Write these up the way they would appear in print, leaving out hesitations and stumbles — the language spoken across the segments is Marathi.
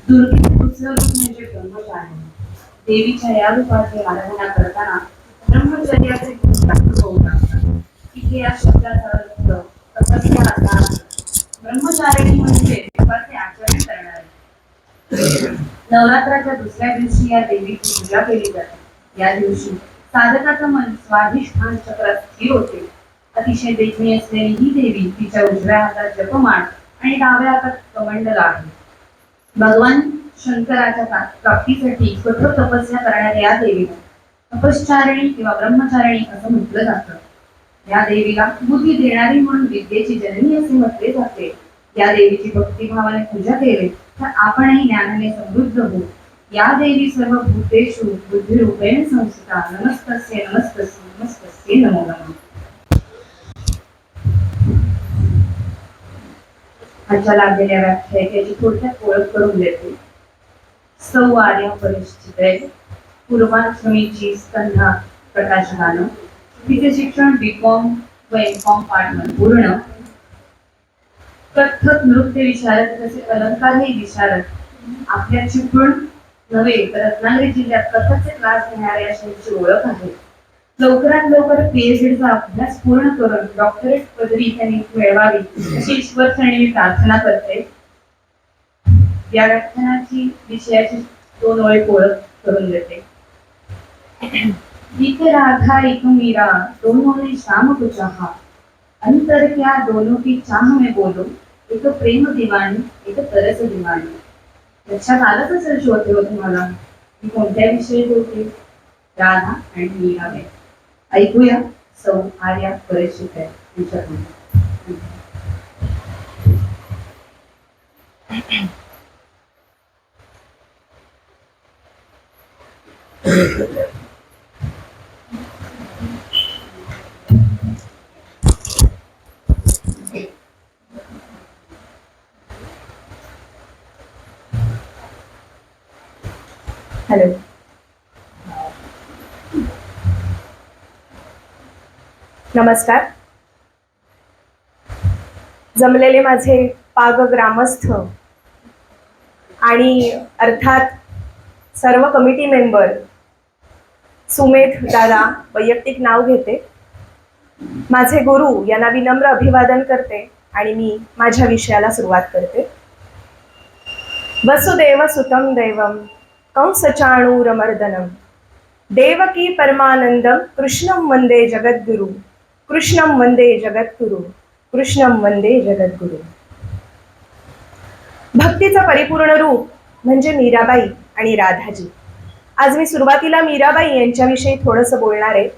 दुर्गेचे दुसरं रूप म्हणजे ब्रह्मचारी. देवीच्या या रूपाची आराधना करताना ब्रह्मचर्याचे गुण प्राप्त होऊ लागतात. इथे या शब्दाचा अर्थ तपस्या असा आहे. ब्रह्मचारिणी म्हणजे देवाचे आचरण करणारे. नवरात्राच्या दुसऱ्या दिवशी या देवीची पूजा केली जाते. या दिवशी साधकाचं मन स्वाधिष्ठान चक्रात स्थिर होते. अतिशय देखणी असलेली ही देवी तिच्या उजव्या हातात जपमाळ आणि डाव्या हातात कमंडल आहे. भगवान शंकराच्या प्राप्तीसाठी कठोर तपस्या करणाऱ्या या देवीला तपश्चारिणी किंवा ब्रह्मचारिणी असं म्हटलं जातं. या देवीला बुद्धी देणारी म्हणून विद्येची जननी असे म्हटले जाते. या देवीची भक्तिभावाने पूजा केली तर आपणही ज्ञानाने समृद्ध होऊ. या देवी सर्व भूतेषु बुद्धिरूपेण संस्थिता. नमस्तस्ये नमस्तस्ये नमस्तस्ये नमो नमः. आजच्या लागलेल्या व्याख्याची थोडक्यात ओळख करून देते. सौ आर्या परिचित पूर्वाश्रमीची स्कंधा प्रकाशनानं तिचे शिक्षण बीकॉम व एमकॉम पार्टनर पूर्ण. कथक नृत्य विशारद तसे अलंकारही विशारद. आपल्या चिपळूण नव्हे तर रत्नागिरी जिल्ह्यात कथकचे क्लास घेणाऱ्या अशांची ओळख आहे. लवकरात लवकर पीएचडीचा अभ्यास पूर्ण करून डॉक्टरेट पदवी त्यांनी मिळवावी अशी ईश्वरचरणी मी प्रार्थना करते. या व्याख्यानाची विषयाची दोन ओळी ओळख करून देते. एक राधा एक मीरा दोनों ने शाम को चाहा. अंतर क्या दोनों की चाह में बोलो. एक प्रेम दिवाणी एक तरस दिवाणी. लक्षात आलंच असेल श्रोते हो तुम्हाला मी कोणत्या विषयी बोलते. राधा आणि मीराबाई. ऐकूया सौ आर्या परिचित यांच्याकडून. हॅलो. नमस्कार. जमलेले माझे पाग ग्रामस्थ आणि अर्थात सर्व कमिटी मेंबर, सुमेध दादा वैयक्तिक नाव घेते, माझे गुरु यांना विनम्र अभिवादन करते आणि मी माझ्या विषयाला सुरुवात करते. वसुदेव सुतं दैवम कंसचाणूरमर्दनम देवकी परमानंदम कृष्णं वंदे जगद्गुरु. कृष्णं वंदे जगद्गुरु. कृष्णं वंदे जगद्गुरु. भक्तीचं परिपूर्ण रूप म्हणजे मीराबाई आणि राधाजी. आज मी सुरुवातीला मीराबाई यांच्याविषयी थोडंसं बोलणार आहे.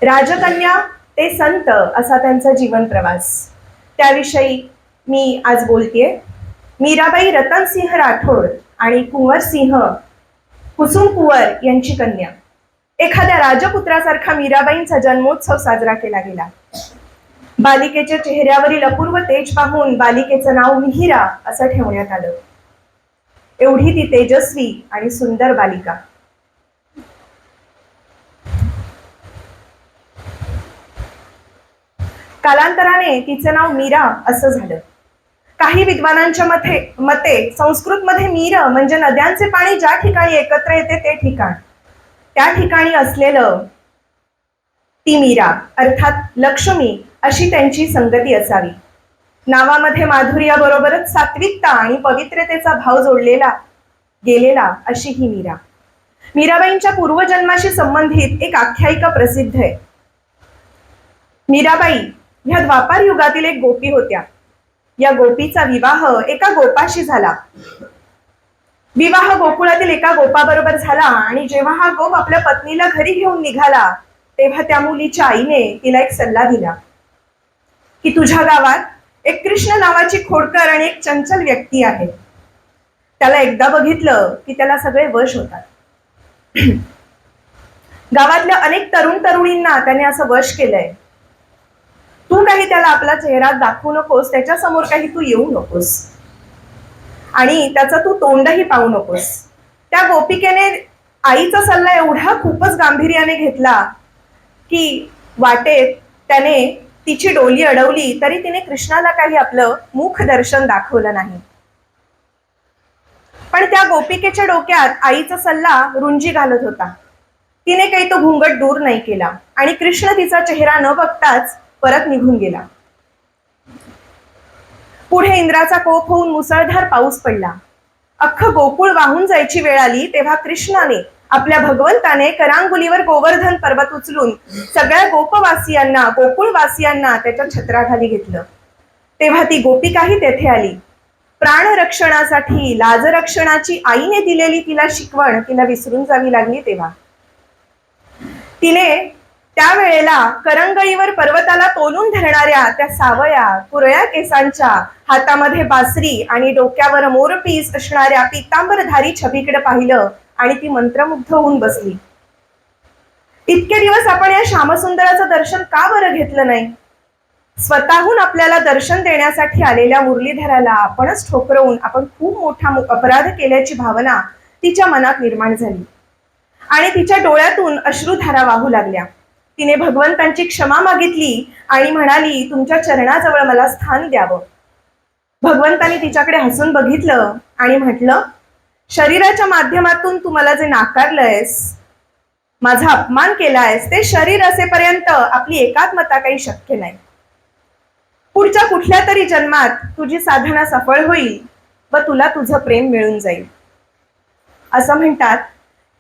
राजकन्या ते संत असा त्यांचा जीवन प्रवास, त्याविषयी मी आज बोलतेय. मीराबाई रतनसिंह राठोड आणि कुंवरसिंह कुसुम कुंवर यांची कन्या. एखाद्या राजपुत्रासारखा मीराबाईंचा जन्मोत्सव साजरा केला गेला. बालिकेच्या चेहऱ्यावरील अपूर्व तेज पाहून बालिकेचं नाव मिहिरा असं ठेवण्यात आलं. एवढी ती तेजस्वी आणि सुंदर बालिका. कालांतराने तिचं नाव मीरा असं झालं. काही विद्वानांच्या मते संस्कृतमध्ये मीर म्हणजे नद्यांचे पाणी ज्या ठिकाणी एकत्र येते ते ठिकाण, त्या ठिकाणी असलेलं ती मीरा अर्थात लक्ष्मी अशी त्यांची संगती असावी. नावामध्ये माधुर्याबरोबरच सात्विकता आणि पवित्रतेचा भाव जोडलेला गेलेला अशी ही मीरा. मीराबाईंच्या पूर्वजन्माशी संबंधित एक आख्यायिका प्रसिद्ध आहे. मीराबाई ह्या द्वापार युगातील एक गोपी होत्या. या गोपीचा विवाह एका गोपाशी झाला. विवाह गोकुळातील एका गोपाबरोबर झाला आणि जेव्हा हा गोप आपल्या पत्नीला घरी घेऊन निघाला तेव्हा त्या मुलीच्या आईने तिला एक सल्ला दिला की तुझ्या गावात एक कृष्ण नावाची खोडकर आणि एक चंचल व्यक्ती आहे. त्याला एकदा बघितलं की त्याला सगळे वश होतात. गावातल्या अनेक तरुण तरुणींना त्याने असं वश केलंय. तू काही त्याला आपला चेहरा दाखवू नकोस, त्याच्या समोर काही तू येऊ नकोस आणि त्याचा तू तोंडही पाहू नकोस. त्या गोपिकेने आईचा सल्ला एवढा खूपच गांभीर्याने घेतला की वाटेत त्याने तिची डोली अडवली तरी तिने कृष्णाला काही आपलं मुख दर्शन दाखवलं नाही. पण त्या गोपिकेच्या डोक्यात आईचा सल्ला रुंजी घालत होता. तिने काही तो घुंगट दूर नाही केला आणि कृष्ण तिचा चेहरा न बघताच परत निघून गेला. पुढे इंद्राचा कोप होऊन मुसळधार पाऊस पडला. अख्खं गोकुळ वाहून जायची वेळ आली तेव्हा कृष्णाने आपल्या भगवंताने करांगुलीवर गोवर्धन पर्वत उचलून सगळ्या गोपवासियांना गोकुळवासियांना त्याच्या छत्राखाली घेतलं. तेव्हा ती गोपिकाही तेथे आली. प्राणरक्षणासाठी लाजरक्षणाची आईने दिलेली तिला शिकवण तिला विसरून जावी लागली. तेव्हा तिने त्यावेळेला करंगळीवर पर्वताला तोलून धरणाऱ्या त्या सावया कुरळ्या केसांच्या, हातामध्ये बासरी आणि डोक्यावर मोरपीस असणाऱ्या पितांबरधारी छबीकडे पाहिलं आणि ती मंत्रमुग्ध होऊन बसली. इतके दिवस आपण या श्यामसुंदराचं दर्शन का बरं घेतलं नाही? स्वतःहून आपल्याला दर्शन देण्यासाठी आलेल्या मुरलीधराला आपणच ठोकरवून आपण खूप मोठा अपराध केल्याची भावना तिच्या मनात निर्माण झाली आणि तिच्या डोळ्यातून अश्रुधारा वाहू लागल्या. तिने भगवंतांची क्षमा मागितली आणि म्हणाली, तुमच्या चरणाजवळ मला स्थान द्यावं. भगवंतांनी तिच्याकडे हसून बघितलं आणि म्हटलं, शरीराच्या माध्यमातून तू मला जे नाकारलंयस, माझा अपमान केलायस, ते शरीर असेपर्यंत आपली एकात्मता काही शक्य नाही. पुढच्या कुठल्या तरी जन्मात तुझी साधना सफळ होईल व तुला तुझं प्रेम मिळून जाईल. असं म्हणतात.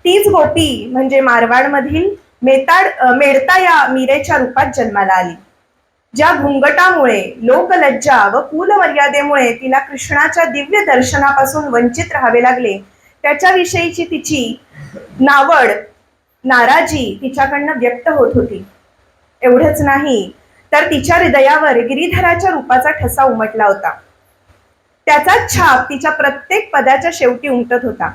तीच गोपी म्हणजे मारवाडमधील मेडता या मीरेच्या रूपात जन्माला आली, ज्या घुंगटामुळे, लोकलज्जा व कुलमर्यादेमुळे तिला कृष्णाच्या दिव्य दर्शनापासून वंचित राहावे लागले. त्याच्याविषयीची तिची नावड, नाराजी तिच्याकडनं व्यक्त होत होती. एवढंच नाही तर तिच्या हृदयावर गिरीधराच्या रूपाचा ठसा उमटला होता. त्याचाच छाप तिच्या प्रत्येक पदाच्या शेवटी उमटत होता.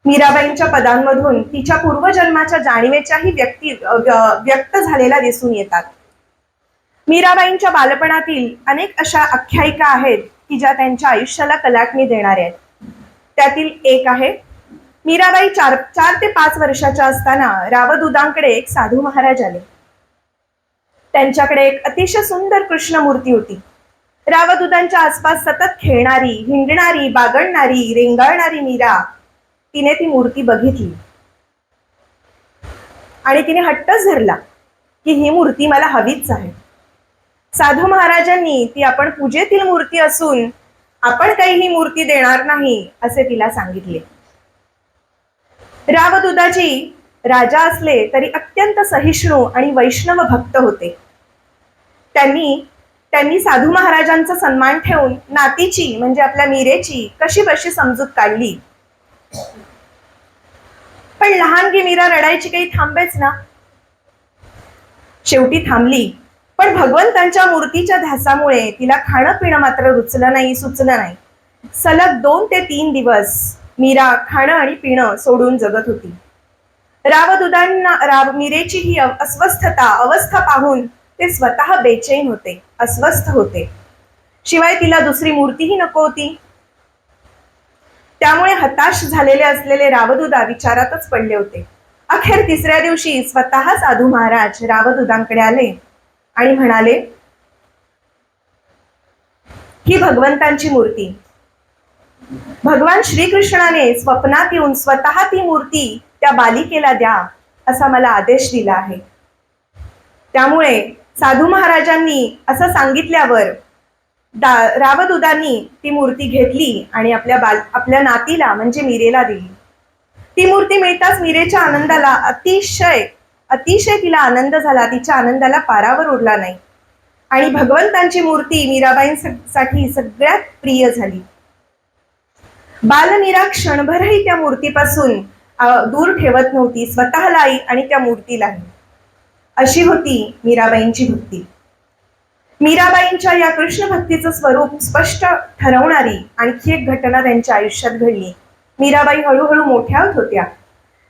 मीराबाईंच्या पदांमधून तिच्या पूर्वजन्माच्या जाणीवेच्याही व्यक्त झालेल्या दिसून येतात. मीराबाईंच्या बालपणातील अनेक अशा आख्यायिका आहेत की ज्या त्यांच्या आयुष्याला कलाटणी देणाऱ्या आहेत. त्यातील एक आहे, मीराबाई 4 ते 5 वर्षाच्या असताना रावदुदांकडे एक साधू महाराज आले. त्यांच्याकडे एक अतिशय सुंदर कृष्ण मूर्ती होती. रावदुदांच्या आसपास सतत खेळणारी, हिंडणारी, बागडणारी, रेंगाळणारी मीरा तिने ती मूर्ती बघितली आणि तिने हट्टच धरला की ही मूर्ती मला हवीच आहे. साधू महाराजांनी ती आपण पूजेतील मूर्ती असून आपण काही ही मूर्ती देणार नाही असे तिला सांगितले. रावदुदाजी राजा असले तरी अत्यंत सहिष्णू आणि वैष्णव भक्त होते. त्यांनी साधू महाराजांचा सन्मान ठेवून नातीची म्हणजे आपल्या मीरेची कशी बशी समजूत काढली. पण लहानगी मीरा रडायची काही थांबेच ना. शेवटी थांबली, पण भगवंतांच्या मूर्तीच्या ध्यासामुळे तिला खाणं पिणं मात्र रुचलं नाही, सुचलं नाही. सलग 2 ते 3 दिवस मीरा खाणं आणि पिणं सोडून जगत होती. रावदुदांना मीरेची ही अवस्था पाहून ते स्वतः बेचैन होते, अस्वस्थ होते. शिवाय तिला दुसरी मूर्तीही नको होती. त्यामुळे हताश झालेले असलेले रावदुदा विचारातच पडले होते. अखेर 3ऱ्या दिवशी स्वतः साधू महाराज रावदुदांकडे आले आणि म्हणाले, ही भगवंतांची मूर्ती, भगवान श्रीकृष्णाने स्वप्नात येऊन स्वतः ती मूर्ती त्या बालिकेला द्या असा मला आदेश दिला आहे. त्यामुळे साधू महाराजांनी असं सांगितल्यावर रावदुदांनी ती मूर्ती घेतली आणि आपल्या नातीला म्हणजे मीरेला दिली. ती मूर्ती मिळताच मीरेच्या आनंदाला अतिशय तिला आनंद झाला. तिच्या आनंदाला पारावर उरला नाही आणि भगवंतांची मूर्ती मीराबाईंसाठी सगळ्यात प्रिय झाली. बालमीरा क्षणभरही त्या मूर्तीपासून दूर ठेवत नव्हती, स्वतःलाही आणि त्या मूर्तीलाही. अशी होती मीराबाईंची भक्ती. मीराबाईंच्या या कृष्ण भक्तीचं स्वरूप स्पष्ट ठरवणारी आणखी एक घटना त्यांच्या आयुष्यात घडली. मीराबाई हळूहळू मोठ्या होत होत्या.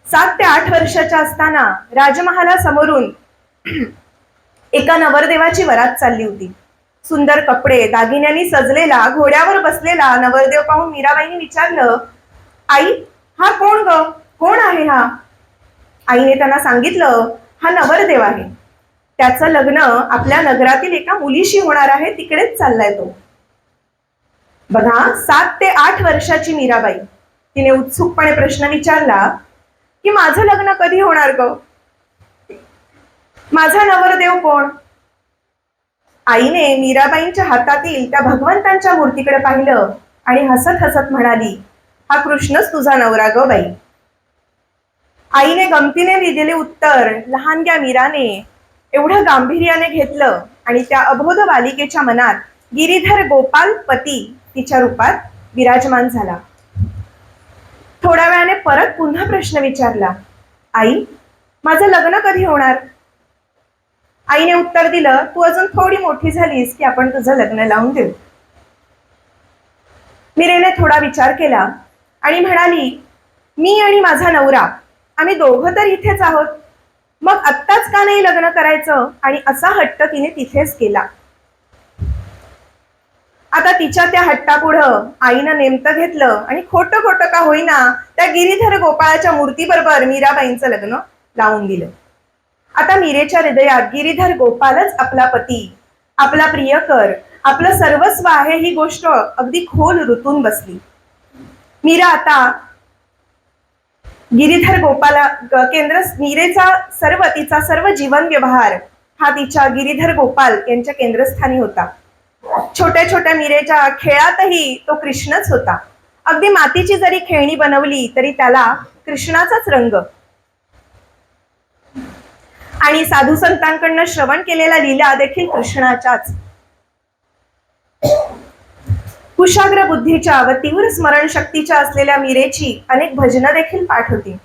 7 ते 8 वर्षाच्या असताना राजमहालासमोरून एका नवरदेवाची वरात चालली होती. सुंदर कपडे, दागिन्यांनी सजलेला, घोड्यावर बसलेला नवरदेव पाहून मीराबाईंनी विचारलं, आई, हा कोण ग? कोण आहे हा? आईने त्यांना सांगितलं, हा नवरदेव आहे. त्याचं लग्न आपल्या नगरातील एका मुलीशी होणार आहे, तिकडेच चाललाय तो. बघा, 7 ते 8 वर्षाची मीराबाई तिने उत्सुकपणे प्रश्न विचारला की माझं लग्न कधी होणार ग? माझा नवरदेव कोण? आईने मीराबाईंच्या हातातील त्या भगवंतांच्या मूर्तीकडे पाहिलं आणि हसत हसत म्हणाली, हा कृष्णच तुझा नवरा ग बाई. आईने गमतीने दिलेले उत्तर लहानग्या मीराने एवढं गांभीर्याने घेतलं आणि त्या अबोध बालिकेच्या मनात गिरीधर गोपाल पती तिच्या रूपात विराजमान झाला. थोड्या वेळाने परत पुन्हा प्रश्न विचारला, आई, माझं लग्न कधी होणार? आईने उत्तर दिलं, तू अजून थोडी मोठी झालीस की आपण तुझं लग्न लावून देऊ. मीरेने थोडा विचार केला आणि म्हणाली, मी आणि माझा नवरा आम्ही दोघं तर इथेच आहोत, मग आत्ताच का नाही लग्न करायचं? आणि असा हट्ट तिने तिथेच केला. आता तिच्या त्या हट्टापुढं आईनं नेमतं घेतलं आणि खोटं खोटं का होईना त्या गिरीधर गोपाळाच्या मूर्तीबरोबर मीराबाईंचं लग्न लावून दिलं. आता मीरेच्या हृदयात गिरीधर गोपालच आपला पती, आपला प्रियकर, आपलं सर्वस्व आहे ही गोष्ट अगदी खोल रुतून बसली. मीरा आता गिरीधर गोपाला केंद्र, मीरेचा तिचा सर्व जीवन व्यवहार हा तिच्या गिरीधर गोपाल यांच्या केंद्रस्थानी होता. छोट्या छोट्या मीरेच्या खेळातही तो कृष्णच होता. अगदी मातीची जरी खेळणी बनवली तरी त्याला कृष्णाचाच रंग. आणि साधू संतांकडनं श्रवण केलेला लीला देखील कृष्णाच्याच. कुशाग्र बुद्धीच्या व तीव्र स्मरणशक्तीच्या असलेल्या मीरेची अनेक भजनं देखील पाठ होती.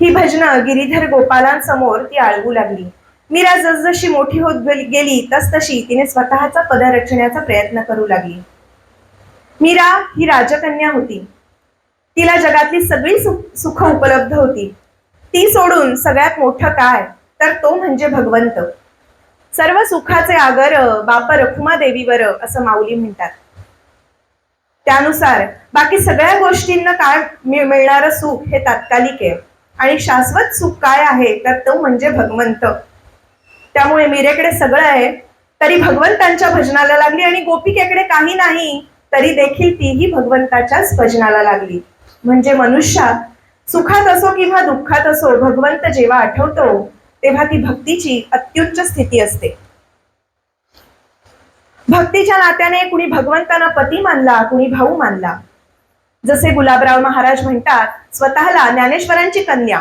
ही भजनं गिरीधर गोपालांसमोर ती आळवू लागली. मीरा जसजशी मोठी होत गेली तसतशी तिने स्वतःचा पद रचण्याचा प्रयत्न करू लागली. मीरा ही राजकन्या होती. तिला जगातली सगळी सुख उपलब्ध होती. ती सोडून सगळ्यात मोठं काय तर तो म्हणजे भगवंत. सर्व सुखाचे आगर बाप रखुमा देवीवर असं माऊली म्हणतात. त्यानुसार बाकी सगळ्या गोष्टींना काय मिळणारं सुख हे तात्कालिक आहे आणि शाश्वत सुख काय आहे तर तो म्हणजे भगवंत. त्यामुळे मीरेकडे सगळं आहे तरी भगवंतांच्या भजनाला लागली आणि गोपिकेकडे काही नाही तरी देखील तीही भगवंताच्याच भजनाला लागली. म्हणजे मनुष्यात सुखात असो किंवा दुःखात असो भगवंत जेव्हा आठवतो तेव्हा ती भक्तीची अत्युच्च स्थिती असते. भक्तीच्या नात्याने कुणी भगवंतांना पती मानला, कुणी भाऊ मानला. जसे गुलाबराव महाराज म्हणतात, स्वतःला ज्ञानेश्वरांची कन्या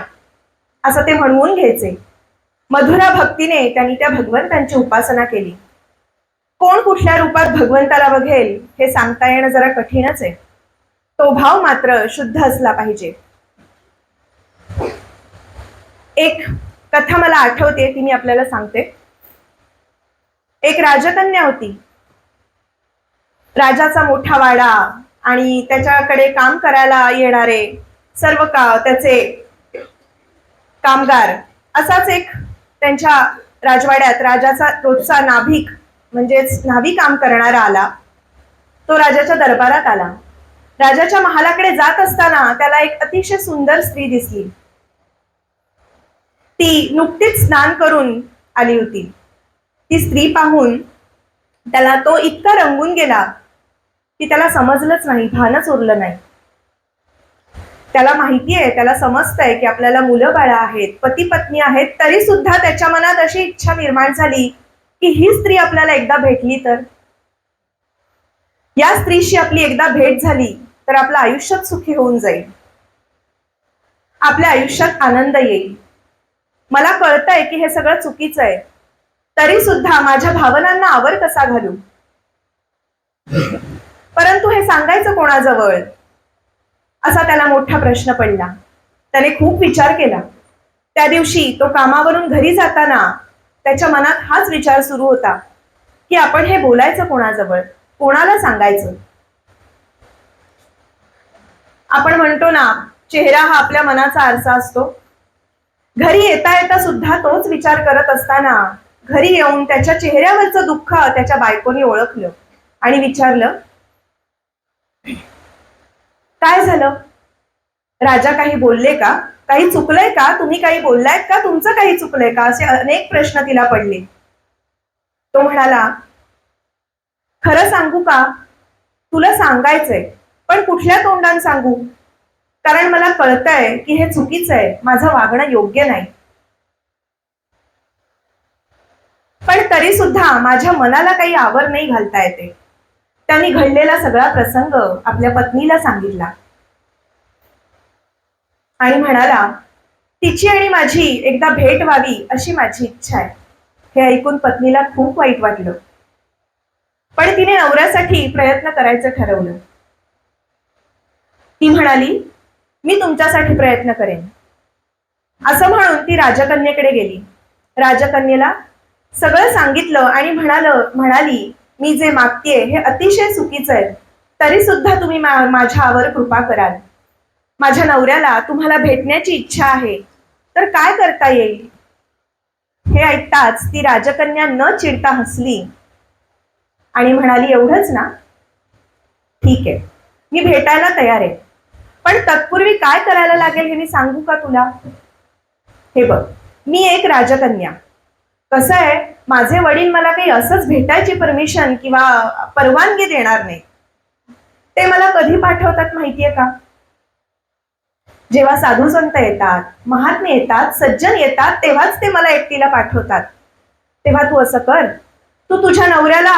असं ते म्हणवून घ्यायचे. मधुरा भक्तीने त्यांनी त्या भगवंतांची उपासना केली. कोण कुठल्या रूपात भगवंताला बघेल हे सांगता येणं जरा कठीणच आहे. तो भाव मात्र शुद्ध असला पाहिजे. एक कथा मला आठवते, ती मी आपल्याला सांगते. एक राजकन्या होती. राजाचा मोठा वाडा आणि त्याच्याकडे काम करायला येणारे सर्व त्याचे कामगार असाच एक त्यांच्या राजवाड्यात राजाचा रोजचा नाभिक म्हणजेच न्हावी काम करणारा आला. तो राजाच्या दरबारात आला. राजाच्या महालाकडे जात असताना त्याला एक अतिशय सुंदर स्त्री दिसली. ती नुकतीच स्नान करून आली होती. ती स्त्री पाहून त्याला तो इतका रंगून गेला की त्याला समजलंच नाही, भानच उरलं नाही. त्याला माहिती आहे, त्याला समजतंय की आपल्याला मुलं बाळा आहेत, पती पत्नी आहेत, तरी सुद्धा त्याच्या मनात अशी इच्छा निर्माण झाली की ही स्त्री आपल्याला एकदा भेटली तर, या स्त्रीशी आपली एकदा भेट झाली तर आपलं आयुष्यात सुखी होऊन जाईल, आपल्या आयुष्यात आनंद येईल. मला कळतंय की हे सगळं चुकीचं आहे तरी सुद्धा माझ्या भावनांना आवर कसा घालू, परंतु हे सांगायचं कोणाजवळ असा त्याला मोठा प्रश्न पडला. त्याने खूप विचार केला. त्या दिवशी तो कामावरून घरी जाताना त्याच्या मनात हाच विचार सुरू होता की आपण हे बोलायचं कोणाजवळ, कोणाला सांगायचं. आपण म्हणतो ना, चेहरा हा आपल्या मनाचा आरसा असतो. घरी येता येता सुद्धा तोच विचार करत असताना घरी येऊन त्याच्या चेहऱ्यावरचं दुःख त्याच्या बायकोने ओळखलं आणि विचारलं, काय झालं? राजा काही बोलले का? काही चुकलंय का? तुम्ही काही बोललायत का? तुमचं काही चुकलंय का? असे अनेक प्रश्न तिला पडले. तो म्हणाला, खरं सांगू का, तुला सांगायचंय, पण कुठल्या तोंडाने सांगू? कारण मला कळतंय की हे चुकीचं आहे, माझं वागणं योग्य नाही. पण तरी सुद्धा माझ्या मनाला काही आवर नाही घालता येते. त्यांनी घडलेला सगळा प्रसंग आपल्या पत्नीला सांगितला आणि म्हणाला, तिची आणि माझी एकदा भेट व्हावी अशी माझी इच्छा आहे. हे ऐकून पत्नीला खूप वाईट वाटलं, पण तिने नवऱ्यासाठी प्रयत्न करायचं ठरवलं. ती म्हणाली, मी तुमच्यासाठी प्रयत्न करेन. असं म्हणून ती राजकन्येकडे गेली. राजकन्येला सगळं सांगितलं आणि म्हणाली, मी जे मागतेय हे अतिशय चुकीचं आहे, तरी सुद्धा तुम्ही माझ्यावर कृपा कराल. माझ्या नवऱ्याला तुम्हाला भेटण्याची इच्छा आहे, तर काय करता येईल? हे ऐकताच ती राजकन्या न चिडता हसली आणि म्हणाली, एवढंच ना, ठीक आहे, मी भेटायला तयार आहे. पण तत्पूर्वी काय करायला लागेल हे मी सांगू का तुला? हे बघ, मी एक राजकन्या. कसं आहे, माझे वडील मला काही असंच भेटायची परमिशन किंवा परवानगी देणार नाही. ते मला कधी पाठवतात माहितीये का? जेव्हा साधू संत येतात, महात्मे येतात, सज्जन येतात, तेव्हाच ते मला एकटीला पाठवतात. तेव्हा तू असं कर, तू तुझ्या नवऱ्याला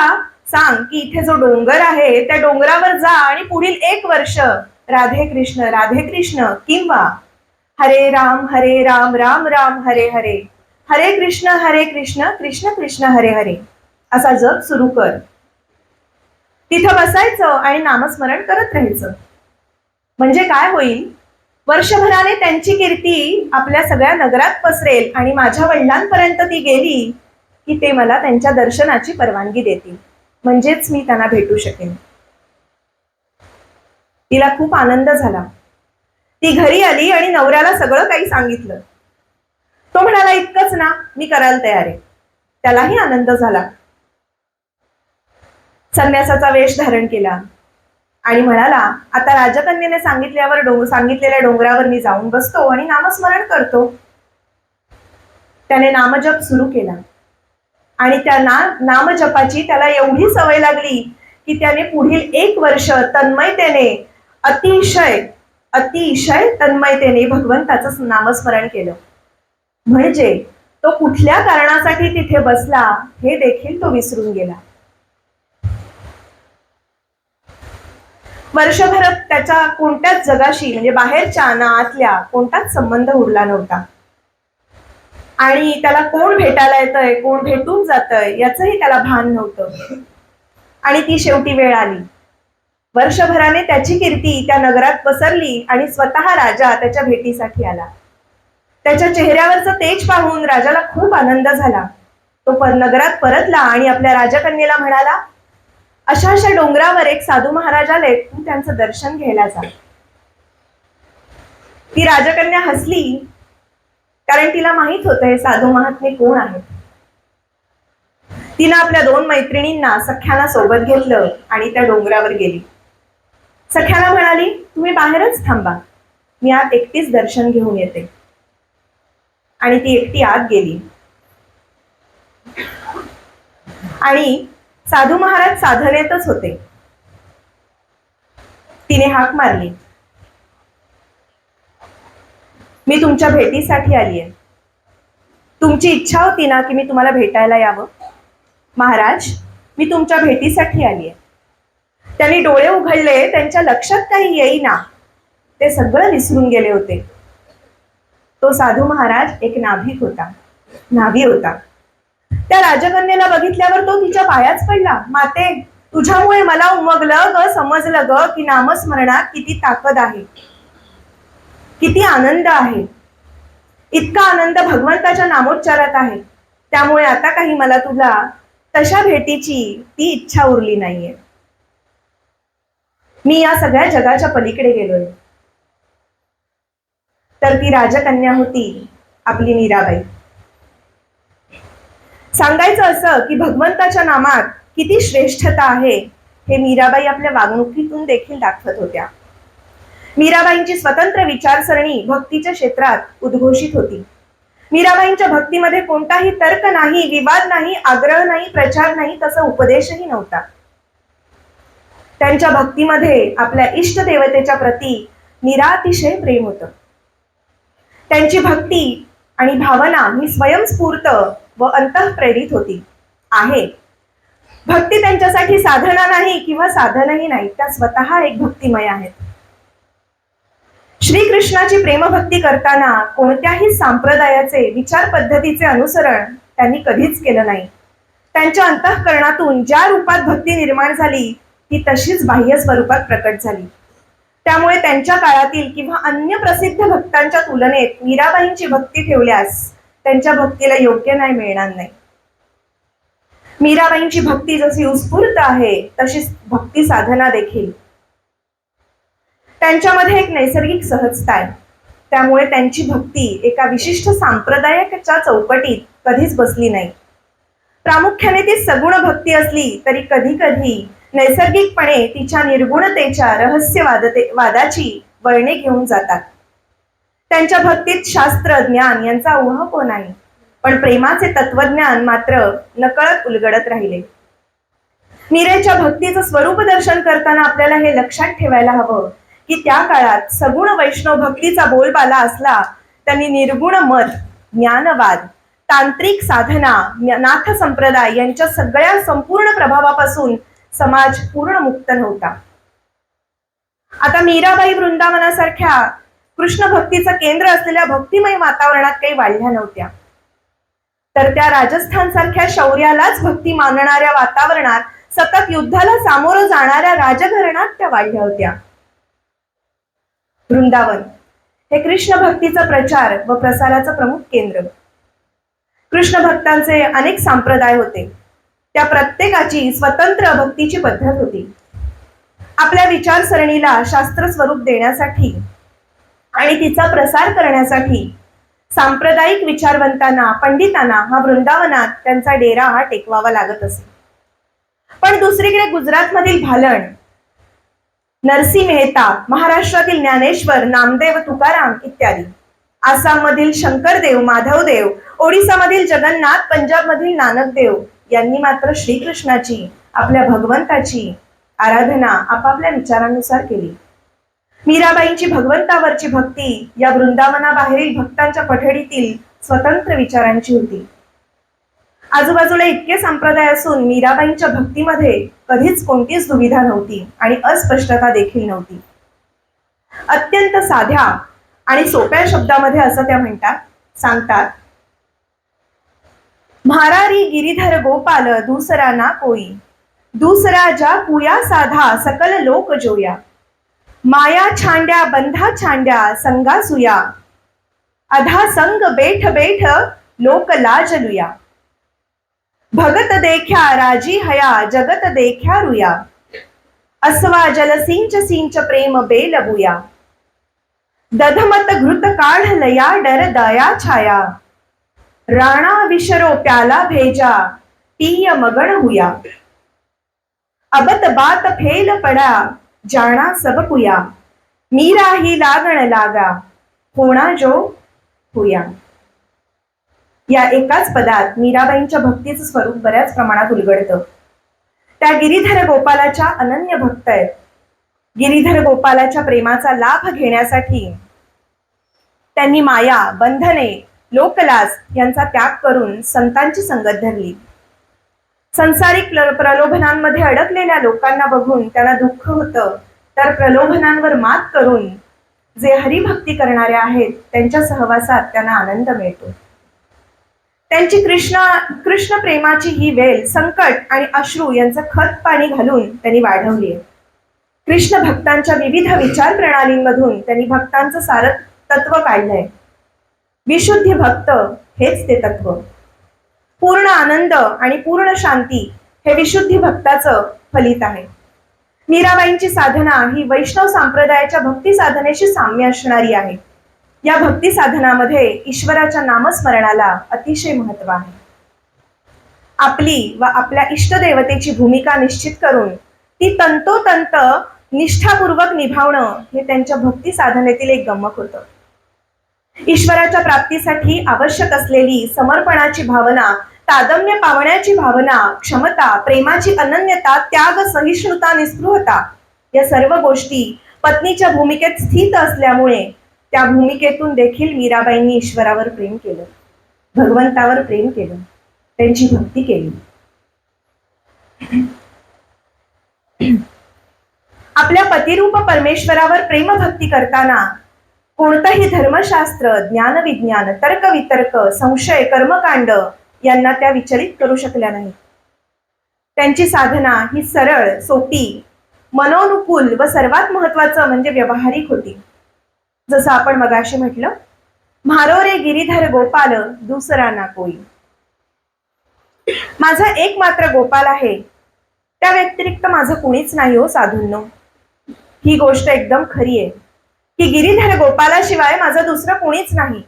सांग की इथे जो डोंगर आहे त्या डोंगरावर जा आणि पुढील 1 वर्ष राधे कृष्ण किंवा हरे राम राम राम हरे हरे, हरे कृष्ण कृष्ण कृष्ण हरे हरे असा जप सुरू कर. तिथं बसायचं आणि नामस्मरण करत राहायचं. म्हणजे काय होईल, वर्षभराने त्यांची कीर्ती आपल्या सगळ्या नगरात पसरेल आणि माझ्या वडिलांपर्यंत ती गेली की ते मला त्यांच्या दर्शनाची परवानगी देतील, म्हणजेच मी त्यांना भेटू शकेन. तिला खूप आनंद झाला. ती घरी आली आणि नवऱ्याला सगळं काही सांगितलं. तो म्हणाला, इतकंच ना, मी करायला तयार आहे. त्यालाही आनंद झाला. संन्यासाचा वेश धारण केला आणि म्हणाला, आता राजकन्येने सांगितलेल्या डोंगरावर मी जाऊन बसतो आणि नामस्मरण करतो. त्याने नामजप सुरू केला आणि त्या नामजपाची त्याला एवढी सवय लागली की त्याने पुढील 1 वर्ष तन्मयतेने, अतिशय तन्मयतेने भगवंताचं नामस्मरण केलं. म्हणजे तो कुठल्या कारणासाठी तिथे बसला हे देखील तो विसरून गेला. वर्षभर त्याच्या कोणत्याच जगाशी, म्हणजे बाहेरच्या ना आतल्या कोणताच संबंध उरला नव्हता आणि त्याला कोण भेटायला येतंय, कोण भेटून जातंय याचंही त्याला भान नव्हतं. आणि ती शेवटी वेळ आली. वर्षभराने त्याची कीर्ती त्या नगरात पसरली आणि स्वतः राजा त्याच्या भेटीसाठी आला. त्याच्या चेहऱ्यावरचं तेज पाहून राजाला खूप आनंद झाला. तो नगरात परतला आणि आपल्या राजकन्येला म्हणाला, अशा अशा डोंगरावर एक साधू महाराज आले, तू त्यांचं दर्शन घ्यायला जा. ती राजकन्या हसली, कारण तिला माहित होतं हे साधू महात्मे कोण आहेत. तिनं आपल्या 2 मैत्रिणींना, सख्याला सोबत घेतलं आणि त्या डोंगरावर गेली. सख्याला म्हणाली, तुम्ही बाहेरच थांबा, मी आत एकटीच दर्शन घेऊन येते. आणि ती एकटी आत गेली आणि साधू महाराज साधनेतच होते. तिने हाक मारली, मी तुमच्या भेटीसाठी आली आहे. तुमची इच्छा होती ना की मी तुम्हाला भेटायला यावं? महाराज, मी तुमच्या भेटीसाठी आली आहे. त्यांनी डोळे उघडले, त्यांच्या लक्षात काही येईना, ते सगळं विसरून गेले होते. तो साधू महाराज एक न्हावी होता. त्या राजकन्येला बघितल्यावर तो तिच्या पायाच पडला. माते, तुझ्यामुळे मला समजलं ग की नामस्मरणात किती ताकद आहे, किती आनंद आहे. इतका आनंद भगवंताच्या नामोच्चारात आहे. त्यामुळे आता काही मला तुला तशा भेटीची ती इच्छा उरली नाहीये. मी या सगळ्या जगाच्या पलीकडे गेलोय. तर ती राजकन्या होती आपली मीराबाई. सांगायचं असं की भगवंताच्या नामात किती श्रेष्ठता आहे हे मीराबाई आपल्या वागणुकीतून देखील दाखवत होत्या. मीराबाईंची स्वतंत्र विचारसरणी भक्तीच्या क्षेत्रात उद्घोषित होती. मीराबाईंच्या भक्तीमध्ये कोणताही तर्क नाही, विवाद नाही, आग्रह नाही, प्रचार नाही, तसा उपदेशही नव्हता. त्यांच्या भक्तीमध्ये आपल्या इष्ट देवतेच्या प्रती निरातिशय प्रेम होतं. त्यांची भक्ती आणि भावना ही स्वयंस्फूर्त व अंतःप्रेरित होती आहे. भक्ती त्यांच्यासाठी साधना नाही किंवा साधनही नाही, त्या स्वतः एक भक्तिमय आहेत. श्रीकृष्णाची प्रेमभक्ती करताना कोणत्याही संप्रदायाचे विचार पद्धतीचे अनुसरण त्यांनी कधीच केलं नाही. त्यांच्या अंतःकरणातून ज्या रूपात भक्ती निर्माण झाली ती तशीच बाह्य स्वरूपात प्रकट झाली. त्यामुळे त्यांच्या काळातील किंवा अन्य प्रसिद्ध भक्तांच्या तुलनेत मीराबाईंची भक्ती ठेवल्यास त्यांच्या भक्तीला योग्य न्याय मिळणार नाही. मीराबाईंची भक्ती जशी उत्स्फूर्त आहे तशीच भक्ती साधना देखील. त्यांच्यामध्ये एक नैसर्गिक सहजता आहे. त्यामुळे त्यांची भक्ती एका विशिष्ट सांप्रदायिकच्या चौकटीत कधीच बसली नाही. प्रामुख्याने ती सगुण भक्ती असली तरी कधी कधी नैसर्गिकपणे तिच्या निर्गुणतेच्या रहस्यवादाची वळणे घेऊन जातात. त्यांच्या भक्तीत शास्त्र ज्ञान यांचा उहापोह नाही, पण प्रेमाचे तत्वज्ञान मात्र नकळत उलगडत राहिले. मीरेच्या भक्तीचं स्वरूप दर्शन करताना आपल्याला हे लक्षात ठेवायला हवं की त्या काळात सगुण वैष्णव भक्तीचा बोलबाला असला त्यांनी निर्गुण मत, ज्ञानवाद, तांत्रिक साधना, नाथ संप्रदाय यांच्या सगळ्या संपूर्ण प्रभावापासून समाज पूर्ण मुक्त नव्हता. आता मीराबाई वृंदावनासारख्या कृष्ण भक्तीचं केंद्र असलेल्या भक्तिमय वातावरणात काही वाढल्या नव्हत्या, तर त्या राजस्थान सारख्या शौर्यालाच भक्ती मानणाऱ्या वातावरणात सतत युद्धाला सामोरं जाणाऱ्या राजघराण्यात त्या वाढल्या होत्या. वृंदावन हे कृष्ण भक्तीचा प्रचार व प्रसाराचं प्रमुख केंद्र. कृष्ण भक्तांचे अनेक संप्रदाय होते. त्या प्रत्येकाची स्वतंत्र भक्तीची पद्धत होती. आपल्या विचारसरणीला शास्त्र स्वरूप देण्यासाठी आणि तिचा प्रसार करण्यासाठी सांप्रदायिक विचारवंतांना, पंडितांना हा वृंदावनात त्यांचा डेरा हा टेकवावा लागत असे. पण दुसरीकडे गुजरातमधील भालण, नरसी मेहता, महाराष्ट्रातील ज्ञानेश्वर, नामदेव, तुकाराम इत्यादी, आसाममधील शंकरदेव, माधवदेव, ओडिसामधील जगन्नाथ, पंजाबमधील नानकदेव यांनी मात्र श्रीकृष्णाची, आपल्या भगवंताची आराधना आपापल्या विचारानुसार केली. मीराबाईंची भगवंतावरची भक्ती या वृंदावनाबाहेरील भक्तांच्या पठडीतील स्वतंत्र विचारांची होती. आजूबाजूला इतके संप्रदाय असून मीराबाईंच्या भक्तीमध्ये कधीच कोणतीच दुविधा नव्हती आणि अस्पष्टता देखील नव्हती. अत्यंत साध्या आणि सोप्या शब्दामध्ये असं त्या सांगतात, म्हारारी गिरीधर गोपाल दूसरा ना कोई, दूसरा जा पुया साधा सकल लोक जोया, माया छांड्या बंधा छांड्या संगा सुया, अधा संग बेठ बेठ लोक लाज लुया, भगत देख्या राजी हया जगत देख्या रुया, अस्वा जल सिंच सिंच प्रेम बेलबुया, दधमत घृत काढ लया डर दया छाया, राणा विशरो प्याला भेजा पिय मगन हुया, अबत बात फेल पड़ा जाना सब कुया, मीरा ही लागण लागा होना जो हुया. या एकाच पदात मीराबाईंच्या भक्तीचं स्वरूप बऱ्याच प्रमाणात उलगडतं. त्या गिरीधर गोपालाच्या अनन्य भक्त आहेत. गिरीधर गोपालाच्या प्रेमाचा लाभ घेण्यासाठी त्यांनी माया, बंधने, लोकलास यांचा त्याग करून संतांची संगत धरली. संसारिक प्रलोभनांमध्ये अडकलेल्या लोकांना बघून त्यांना दुःख होतं, तर प्रलोभनांवर मात करून जे हरिभक्ती करणारे आहेत त्यांच्या सहवासात त्यांना आनंद मिळतो. त्यांची कृष्ण प्रेमाची ही वेल संकट आणि अश्रू यांचं खत पाणी घालून त्यांनी वाढवली आहे. कृष्ण भक्तांच्या विविध विचार प्रणालींमधून त्यांनी भक्तांचं सार तत्व काढलंय. विशुद्धी भक्त हेच ते तत्व. पूर्ण आनंद आणि पूर्ण शांती हे विशुद्धी भक्ताचं फलित आहे. मीराबाईंची साधना ही वैष्णव संप्रदायाच्या भक्ती साधनेशी साम्य असणारी आहे. या भक्ती साधनामध्ये ईश्वराच्या नामस्मरणाला अतिशय महत्व आहे. आपली व आपल्या इष्टदेवतेची भूमिका निश्चित करून ती तंतोतंत निष्ठापूर्वक निभावणं हे त्यांच्या भक्ती साधनेतील एक गमक होतं. ईश्वराच्या प्राप्तीसाठी आवश्यक असलेली समर्पणाची भावना तादम्य पावण्याची भावना, क्षमता, प्रेमाची अनन्यता, त्याग, सहिष्णुता, निस्पृहता या सर्व गोष्टी पत्नीच्या भूमिकेत स्थित असल्यामुळे त्या भूमिकेतून देखील मीराबाईंनी ईश्वरावर प्रेम केलं, भगवंतावर प्रेम केलं, त्यांची भक्ती केली. आपल्या पतिरूप परमेश्वरावर प्रेमभक्ती करताना कोणतंही धर्मशास्त्र, ज्ञानविज्ञान, तर्कवितर्क, संशय, कर्मकांड यांना त्या विचलित करू शकल्या नाही. त्यांची साधना ही सरळ, सोपी, मनोनुकूल व सर्वात महत्वाचं म्हणजे व्यावहारिक होती. जसं आपण मगाशी म्हटलं, म्हारो रे गिरीधर गोपाल दुसरा ना कोई. माझा एक मात्र गोपाल आहे, त्या व्यतिरिक्त माझं कुणीच नाही हो साधूंनो. ही गोष्ट एकदम खरी आहे की गिरीधर गोपालाशिवाय माझं दुसरं कुणीच नाही.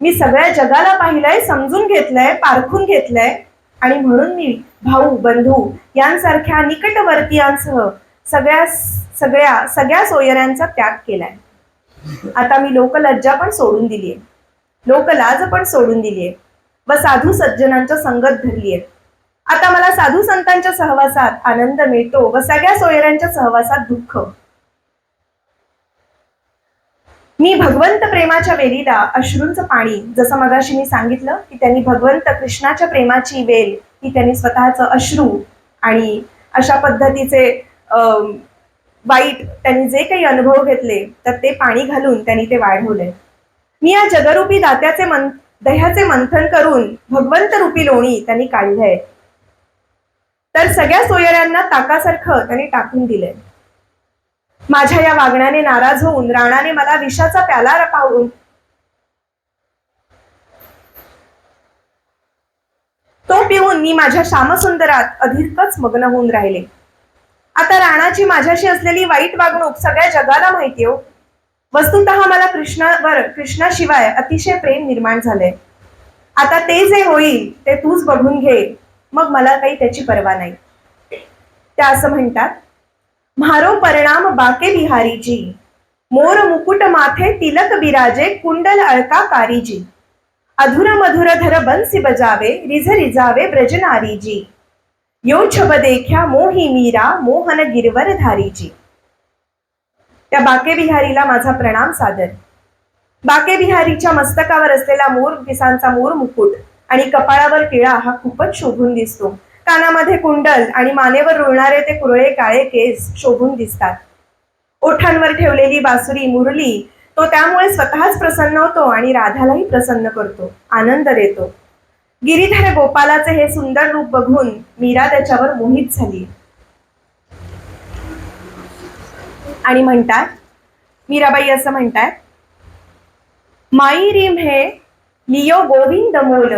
मी सगळ्या जगाला पाहिलंय, समजून घेतलंय, पारखून घेतलंय आणि म्हणून मी भाऊ, बंधू यांसारख्या निकटवर्तीयांसह सगळ्या सोयऱ्यांचा त्याग केलाय. आता मी लोकलज्जा पण सोडून दिलीये, लोकलाज पण सोडून दिलीये व साधू सज्जनांच्या संगत धरलीये. आता मला साधू संतांच्या सहवासात आनंद मिळतो व सगळ्या सोयऱ्यांच्या सहवासात दुःख. मी भगवंत प्रेमाच्या वेलीला अश्रूंचं पाणी, जसं मगाशी मी सांगितलं की त्यांनी भगवंत कृष्णाच्या प्रेमाची वेल ही त्यांनी स्वतःचं अश्रू आणि अशा पद्धतीचे वाईट त्यांनी जे काही अनुभव घेतले तर ते पाणी घालून त्यांनी ते वाढवले. मी या जगरूपी दह्याचे मंथन करून भगवंत रूपी लोणी त्यांनी काढलंय, तर सगळ्या सोयऱ्यांना ताकासारखं त्यांनी टाकून दिलंय. माझ्या या वागण्याने नाराज होऊन राणाने मला विषाचा प्याला पाहून तो पिऊन मी माझ्या श्यामसुंदरात अधिकच मग्न होऊन राहिले. आता राणाची माझ्याशी असलेली वाईट वागणूक सगळ्या जगाला माहिती हो. वस्तुतः मला कृष्णाशिवाय अतिशय प्रेम निर्माण झालंय. आता ते जे होईल ते तूच बघून घे, मग मला काही त्याची पर्वा नाही. त्या असं म्हणतात, म्हारो परिणाम बाके बिहारीजी, मोर मुकुट माथे तिलक बिराजे, कुंडल अलका कारीजी, अधुर मधुर धर बंसी बजावे, रिझ रिझावे ब्रजनारीजी, यो छब देखा मोही मीरा, मोहन गिरवर धारीजी. त्या बाके बिहारीला माझा प्रणाम सादर. बाके बिहारीच्या मस्तकावर असलेला मोर पिसांचा मोर मुकुट आणि कपाळावर टिळा हा खूपच शोभून दिसतो. कानामध्ये कुंडल आणि मानेवर रुळणारे ते कुरळे काळे केस शोभून दिसतात. ओठांवर ठेवलेली बासुरी, मुरली तो त्यामुळे स्वतःच प्रसन्न होतो आणि राधालाही प्रसन्न करतो, आनंद देतो. गिरीधर गोपालाचे हे सुंदर रूप बघून मीरा त्याच्यावर मोहित झाली आणि म्हणतात, मीराबाई असं म्हणतात, माई रिम है लियो गोविंद मोल,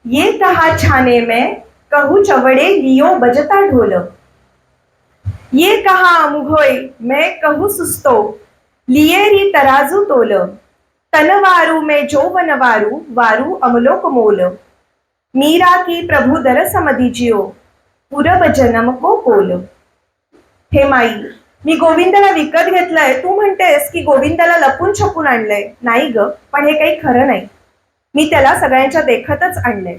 ये कहा छाने में कहू चवड़े लियो बजता ढोल, ये कहा मुघोय मैं कहू सुस्तो, लिए री तराजू तोल, तनवारू में जोवन वारू, वारू अमलोक मोल, मीरा की प्रभु दर समदीजियो, पूरब जन्म को कोल. हे माई, मी गोविंदाला विकत घेतलंय. तू म्हणतेस की गोविंदाला लपून छपून आणलंय. नाही ग, पण हे काही खरं नाही. मी त्याला सगळ्यांच्या देखतच आणलंय.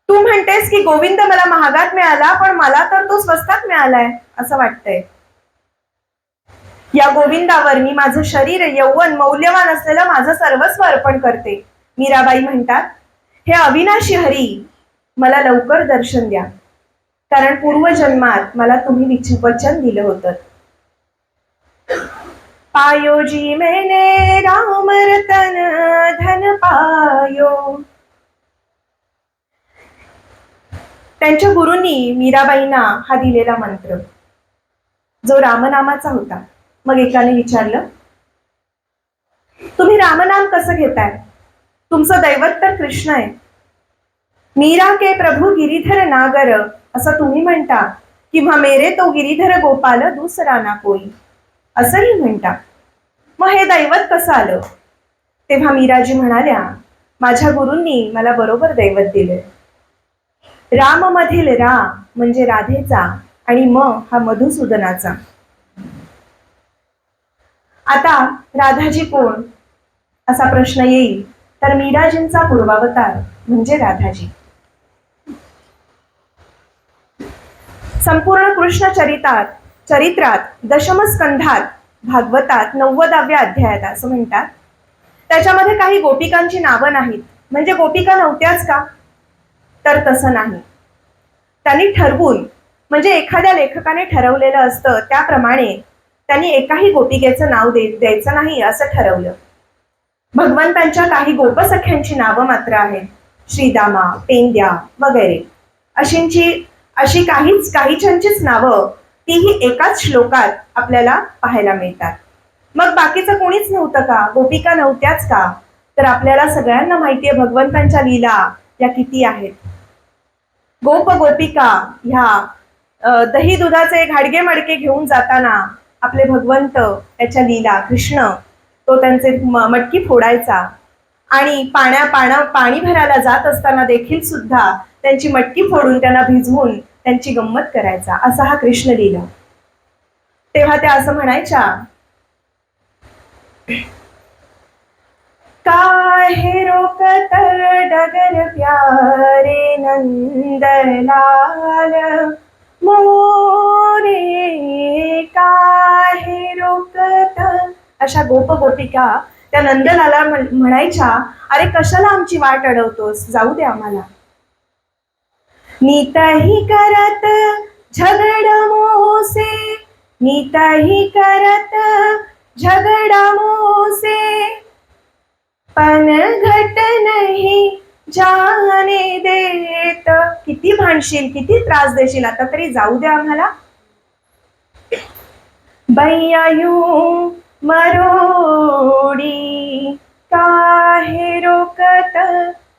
तू म्हणतेस की गोविंद मला महागात मिळाला, पण मला तर तो स्वस्तात मिळालाय असं वाटतंय. या गोविंदावर मी माझं शरीर, यौवन, मौल्यवान असलेलं माझं सर्वस्व अर्पण करते. मीराबाई म्हणतात, हे अविनाशी हरी, मला लवकर दर्शन द्या, कारण पूर्वजन्मात मला तुम्ही वचन दिलं होतं. पायो जी मैंने राम रतन धन पायो. त्यांच्या गुरूंनी मीराबाईंना हा दिलेला मंत्र जो रामनामाचा होता. मग एकाने विचारलं, तुम्ही रामनाम कसं घेताय? तुमचं दैवत तर कृष्ण आहे. मीरा के प्रभु गिरीधर नागर असं तुम्ही म्हणता, किंवा मेरे तो गिरीधर गोपाल दुसरा ना कोई असंही म्हणता. मग हे दैवत कसं आलं? तेव्हा मीराजी म्हणाल्या, माझ्या गुरूंनी मला बरोबर दैवत दिले. राम मधील रा म्हणजे राधेचा आणि म हा मधुसूदनाचा. आता राधाजी कोण असा प्रश्न येईल, तर मीराजींचा पूर्वावतार म्हणजे राधाजी. संपूर्ण कृष्ण चरित्रात दशमस्कंधात भागवतात 90व्या अध्यायात असं म्हणतात, त्याच्यामध्ये काही गोपिकांची नावं नाहीत. म्हणजे गोपिका नव्हत्याच का? तर तसं नाही. त्यांनी ठरवून, म्हणजे एखाद्या लेखकाने ठरवलेलं असतं त्याप्रमाणे त्यांनी एकाही गोपिकेचं नाव द्यायचं नाही असं ठरवलं. भगवंतांच्या काही गोपसख्यांची नावं मात्र आहेत. श्रीदामा, पेंद्या वगैरे अशी काहींचीच नावं तीही एकाच श्लोकात आपल्याला पाहायला मिळतात. मग बाकीचं कोणीच नव्हतं का? गोपिका नव्हत्याच का? तर आपल्याला सगळ्यांना माहितीये भगवंतांच्या लीला या किती आहेत. गोप गोपिका ह्या दही दुधाचे घाडगे मडके घेऊन जाताना आपले भगवंत त्याच्या लीला, कृष्ण तो त्यांचे मटकी फोडायचा आणि पाणी भरायला जात असताना देखील सुद्धा त्यांची मटकी फोडून त्यांना भिजवून त्यांची गंमत करायचा. असा हा कृष्ण लीला. तेव्हा त्या असं म्हणायच्या, काहे रोकत डगर प्यारे नंदलाल मोरे, काहे रोकत. अशा गोप गोपिका त्या नंदलाला म्हणायच्या, अरे कशाला आमची वाट अडवतोस, जाऊ दे आम्हाला. नीतही करत झगड मोसे, नीतही करत झगड मोसे, पण घट नाही जाने देत. किती भांडशील, किती त्रास देशील, आता तरी जाऊ दे आम्हाला. बैयायू मरोडी काहे रोकत.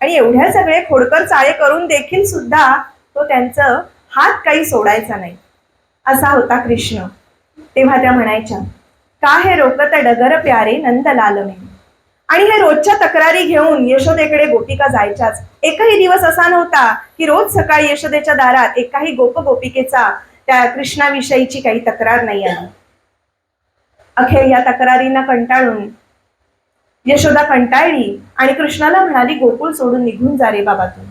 आणि एवढ्या सगळे खोडकर चाळे करून देखील सुद्धा तो त्यांचं हात काही सोडायचा नाही. असा होता कृष्ण. तेव्हा त्या म्हणायच्या, काहे रोकत डगर प्यारे नंदलाल मे. आणि हे रोजच्या तक्रारी घेऊन यशोदेकडे गोपिका जायच्याच. एकही दिवस असा नव्हता की रोज सकाळी यशोदेच्या दारात एकाही गोपिकेचा त्या कृष्णाविषयीची काही तक्रार नाही आली. अखेर या तक्रारींना कंटाळून यशोदा कंटाळली आणि कृष्णाला म्हणाली, गोकुळ सोडून निघून जा रे बाबा, तू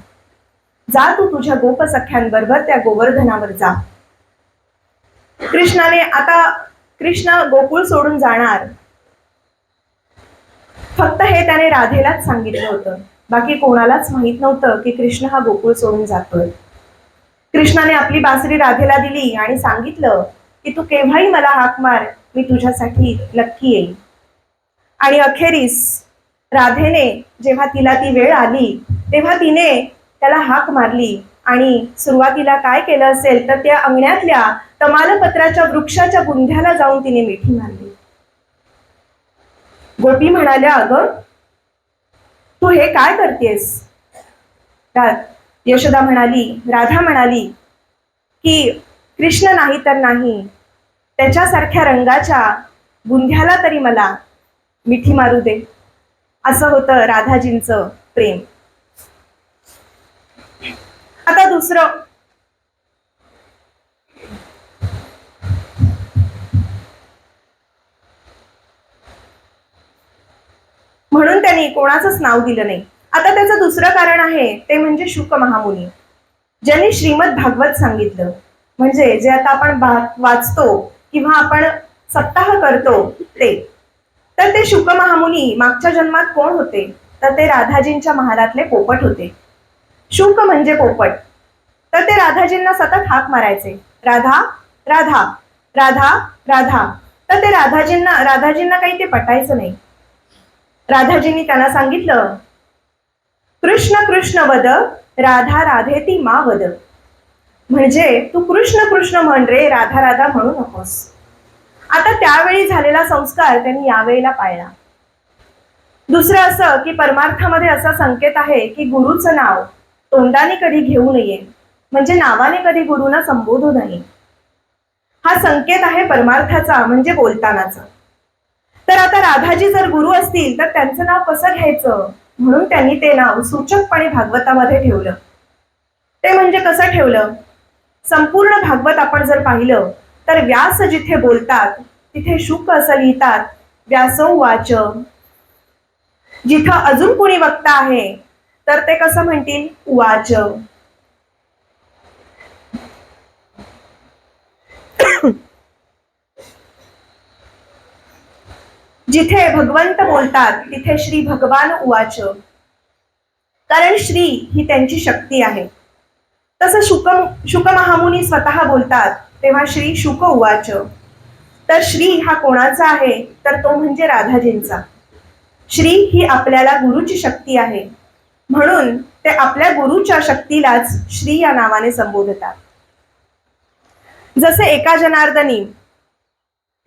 जा, तू तुझ्या गोपसख्यांबरोबर त्या गोवर्धनावर जा. कृष्ण गोकुळ सोडून जाणार, फक्त हे त्याने राधेलाच सांगितलं होतं. बाकी कोणालाच माहित नव्हतं की कृष्ण हा गोकुळ सोडून जातोय. कृष्णाने आपली बासरी राधेला दिली आणि सांगितलं की तू केव्हाही मला हाक मार, मी तुझ्यासाठी नक्की येईल. आणि अखेरीस राधेने जेव्हा तिला ती वेळ आली तेव्हा तिने त्याला हाक मारली आणि सुरुवातीला काय केलं असेल तर त्या अंगण्यातल्या तमालपत्राच्या वृक्षाच्या बुंध्याला जाऊन तिने मिठी मारली. गोपी म्हणाल्या, अगं तू हे काय करतेस? यशोदा म्हणाली, राधा म्हणाली की कृष्ण नाही तर नाही, त्याच्यासारख्या रंगाच्या बुंध्याला तरी मला मिठी मारू दे. असं होतं राधाजींचं प्रेम. आता दुसरं, म्हणून त्यांनी कोणाचंच नाव दिलं नाही. आता त्याचं दुसरं कारण आहे ते म्हणजे शुक महामुनी, ज्यांनी श्रीमद भागवत सांगितलं. म्हणजे जे आता आपण वाचतो किंवा आपण सप्ताह करतो ते. तर ते शुक महामुनी मागच्या जन्मात कोण होते? तर ते राधाजींच्या महालातले पोपट होते. शुक म्हणजे पोपट. तर ते राधाजींना सतत हाक मारायचे, राधा राधा राधा राधा. तर ते राधाजींना काही ते पटायचं नाही. राधाजींनी त्यांना सांगितलं, कृष्ण कृष्ण वद, राधा राधेती मा वद. म्हणजे तू कृष्ण कृष्ण म्हण रे, राधा राधा म्हणू नकोस. आता त्यावेळी झालेला संस्कार त्यांनी यावेळेला पाळला. दुसरं असं की परमार्थामध्ये असा संकेत आहे की गुरुचं नाव तोंडाने कधी घेऊ नये, म्हणजे नावाने कधी गुरुना संबोधू नये. हा संकेत आहे परमार्थाचा, म्हणजे बोलतानाचा. तर आता राधाजी जर गुरु असतील तर त्यांचं नाव कसं घ्यायचं, म्हणून त्यांनी ते नाव सूचकपणे भागवतामध्ये ठेवलं. ते म्हणजे कसं ठेवलं? संपूर्ण भागवत आपण जर पाहिलं तर व्यास जिथे बोलतात तिथे शुक असं लिहितात, व्यासोवाच. जिथं अजून कोणी वक्ता आहे तर ते कसं म्हणतील, उवाच. जिथे भगवंत बोलतात तिथे श्री भगवान उवाच, कारण श्री ही त्यांची शक्ती आहे. तसं शुक महामुनी स्वतः बोलतात तेव्हा श्री शुक उवाच. तर श्री हा कोणाचा आहे, तर तो म्हणजे राधाजींचा. श्री ही आपल्याला गुरुची शक्ती आहे, म्हणून ते आपल्या गुरुच्या शक्तीलाच श्री या नावाने संबोधतात. जसे एका जनार्दनी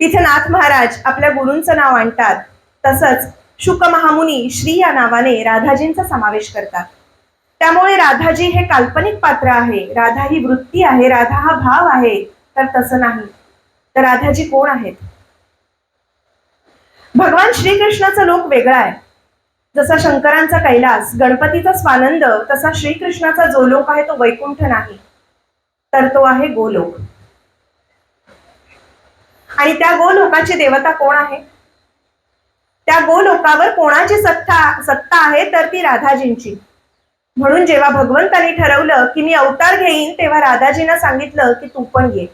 तिथे नाथ महाराज आपल्या गुरूंचं नाव आणतात, तसंच शुक महामुनी श्री या नावाने राधाजींचा समावेश करतात. त्यामुळे राधाजी हे काल्पनिक पात्र आहे, राधा ही वृत्ती आहे, राधा हा भाव आहे, तर तसं नाही. तर राधाजी कोण आहेत? भगवान श्रीकृष्णाचा लोक वेगळा आहे. जसा शंकरांचा कैलास, गणपतीचा स्वानंद, तसा श्रीकृष्णाचा जो लोक आहे तो वैकुंठ नाही, तर तो आहे गोलोक. आणि त्या गोलोकाची देवता कोण आहे? त्या गोलोकावर कोणाची सत्ता आहे, तर ती राधाजींची. म्हणून जेव्हा भगवंतांनी ठरवलं की मी अवतार घेईन, तेव्हा राधाजींना सांगितलं की तू पण ये.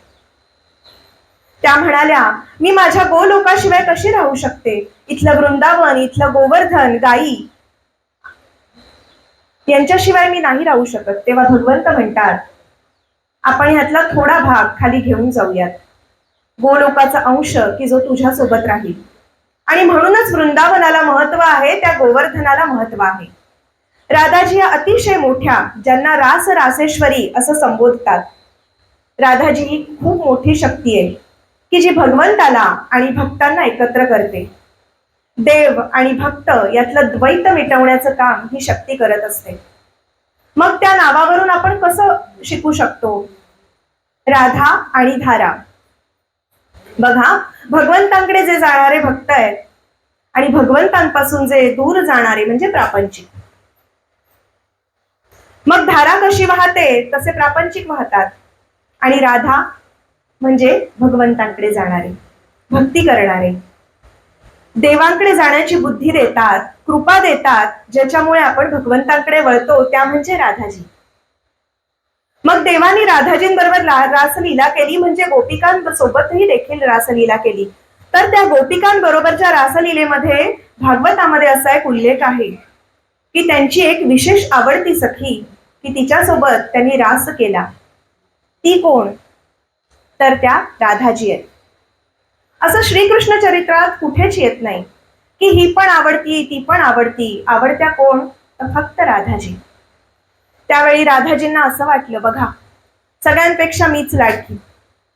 त्या म्हणाल्या, मी माझ्या गोलोकाशिवाय कशी राहू शकते? इथलं वृंदावन, इथलं गोवर्धन, गाई यांच्याशिवाय मी नाही राहू शकत. तेव्हा भगवंत म्हणतात, आपण ह्यातला थोडा भाग खाली घेऊन जाऊयात, गोलोकाचा अंश की जो तुझ्या सोबत राहील. आणि म्हणूनच वृंदावनाला महत्व आहे, त्या गोवर्धनाला महत्व आहे. राधाजी या अतिशय मोठ्या, ज्यांना रास रासेश्वरी असं संबोधतात. राधाजी ही खूप मोठी शक्ती आहे की जी भगवंताला आणि भक्तांना एकत्र करते. देव आणि भक्त यातलं द्वैत मिटवण्याचं काम ही शक्ती करत असते. मग त्या नावावरून आपण कसं शिकू शकतो? राधा आणि धारा. बघा, भगवंतांकडे जे जाणारे भक्त आहेत आणि भगवंतांपासून जे दूर जाणारे म्हणजे प्रापंचिक. मग धारा कशी वाहते, तसे प्रापंचिक वाहतात. आणि राधा म्हणजे भगवंतांकडे जाणारे, भक्ती करणारे, देवांकडे जाण्याची बुद्धी देतात, कृपा देतात, ज्याच्यामुळे आपण भगवंतांकडे वळतो, त्या म्हणजे राधाजी. मग देवानी राधाजींबरोबर रासलीला केली, म्हणजे गोपिकांसोबतही देखील रासलीला केली. तर त्या गोपिकांबरोबरच्या रासलीलेमध्ये भागवतामध्ये असा एक उल्लेख आहे की त्यांची एक विशेष आवडती सखी की तिच्यासोबत त्यांनी रास केला. ती कोण? तर त्या राधाजी आहेत. असं श्रीकृष्ण चरित्रात कुठेच येत नाही की ही पण आवडती, ती पण आवडती. आवडत्या कोण? तर फक्त राधाजी. त्यावेळी राधाजींना असं वाटलं, बघा, सगळ्यांपेक्षा मीच लाडकी.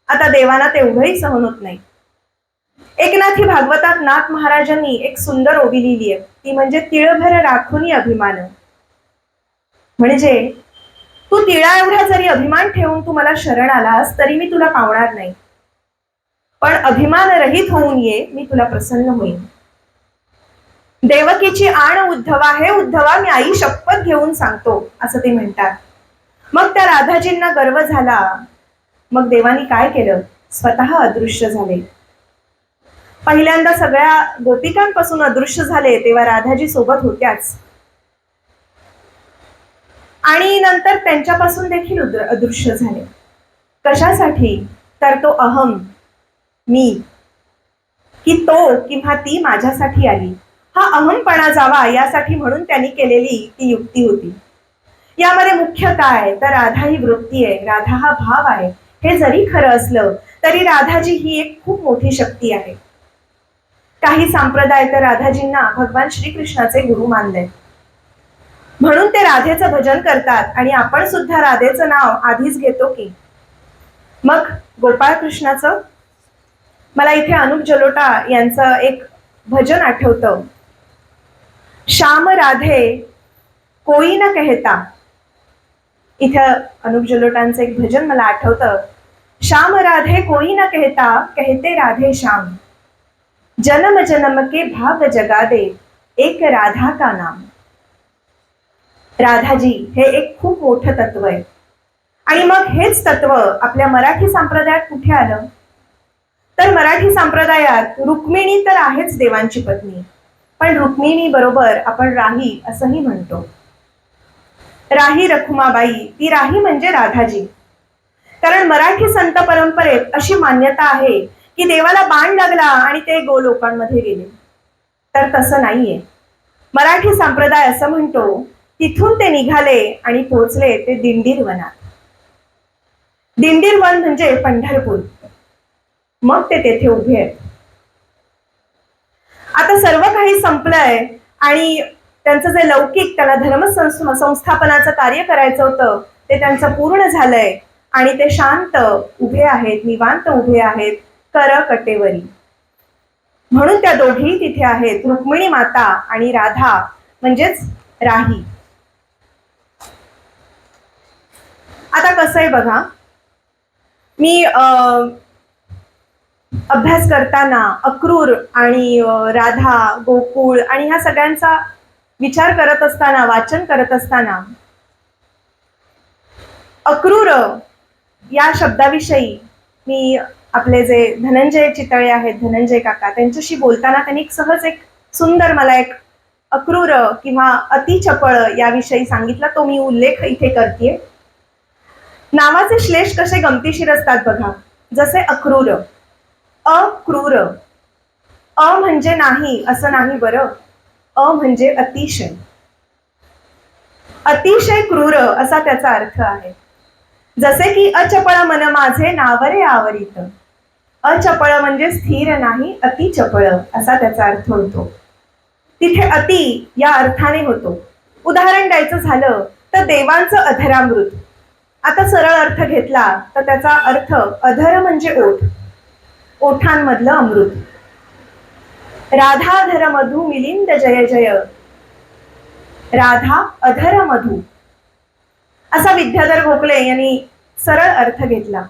आता देवाना तेवढंही सहन होत नाही. एकनाथी भागवतात नाथ महाराजांनी एक सुंदर ओवी लिहिली आहे, ती म्हणजे तिळभर राखुनी अभिमान. म्हणजे तू तिळा एवढा जरी अभिमान ठेवून तू मला शरण आलास तरी मी तुला पावणार नाही, पण अभिमान रहित होऊन ये, मी तुला प्रसन्न होईन. देवकीची आण उद्धवा, हे उद्धवा मी आई शपथ घेऊन सांगतो, असं ते म्हणतात. मग त्या राधाजींना गर्व झाला. मग देवानी काय केलं? स्वतः अदृश्य झाले. पहिल्यांदा सगळ्या गोपिकांपासून अदृश्य झाले, तेव्हा राधाजी सोबत होत्याच. आणि नंतर त्यांच्यापासून देखील अदृश्य झाले. कशासाठी? तर तो अहम, मी, की तो किंवा ती माझ्यासाठी आली, हा अहमपणा जावा यासाठी म्हणून त्यांनी केलेली ती युक्ती होती. यामध्ये मुख्य काय? तर राधा ही वृत्ती आहे, राधा हा भाव आहे. हे जरी खरं असलं तरी राधाजी ही एक खूप मोठी शक्ती आहे. काही संप्रदाय तर राधाजींना भगवान श्रीकृष्णाचे गुरु मानले, म्हणून ते राधेचं भजन करतात. आणि आपण सुद्धा राधेचं नाव आधीच घेतो की. मग गोपाळकृष्णाचं, मला इथे अनुप जलोटा यांचं एक भजन आठवतं, श्याम राधे कोई न कहता. इथं अनुप जलोटांचं एक भजन मला आठवतं, श्याम राधे कोई न कहता, कहते राधे श्याम, जन्म जन्म के भाग जगा दे, एक राधा का नाम. राधाजी हे एक खूप मोठं तत्व आहे. आणि मग हेच तत्व आपल्या मराठी संप्रदायात कुठे आलं? तर मराठी संप्रदायात रुक्मिणी तर आहेच देवांची पत्नी, पण रुक्मिणी बरोबर आपण राही असंही म्हणतो. राही रखुमाबाई, ती राही म्हणजे राधाजी. कारण मराठी संत परंपरेत अशी मान्यता आहे की देवाला बाण लागला आणि ते गोलोकांमध्ये गेले. तर तसं नाहीये. मराठी संप्रदाय असं म्हणतो, तिथून ते निघाले आणि पोहोचले ते दिंडीर वनात. दिंडीर वन म्हणजे पंढरपूर. मग ते तेथे उभे आहेत. आता सर्व काही संपलंय आणि त्यांचं जे लौकिक त्याला धर्म संस्थापनाचं कार्य करायचं होतं ते त्यांचं पूर्ण झालंय आणि ते शांत उभे आहेत, निवांत उभे आहेत कर कटेवरी. म्हणून त्या दोघी तिथे आहेत, रुक्मिणी माता आणि राधा म्हणजेच राही. आता कसं आहे बघा, मी अभ्यास करताना अक्रूर आणि राधा, गोकुळ आणि ह्या सगळ्यांचा विचार करत असताना, वाचन करत असताना अक्रूर या शब्दाविषयी मी आपले जे धनंजय चितळे आहेत, धनंजय काका, त्यांच्याशी बोलताना त्यांनी सहज एक सुंदर मला एक अक्रूर किंवा अतिचपळ याविषयी सांगितला. तो मी उल्लेख इथे करतेय. नावाचे श्लेष कसे गमतीशीर असतात बघा. जसे अक्रूर, अक्रूर. अ म्हणजे नाही असं नाही बरं, अ म्हणजे अतिशय. अतिशय क्रूर असा त्याचा अर्थ आहे. जसे की अचपळ मन माझे नावरे आवरित. अचपळ म्हणजे स्थिर नाही, अतिचपळ असा त्याचा अर्थ होतो. तिथे अति या अर्थाने होतो. उदाहरण द्यायचं झालं तर देवांचं अधरामृत. आता सरळ अर्थ घेतला तर त्याचा अर्थ अधर म्हणजे ओठ, ओठांमधलं अमृत. राधा अधर मधु मिलिंद जय जय. राधा अधर मधु असा विद्याधर गोखले यांनी सरळ अर्थ घेतला.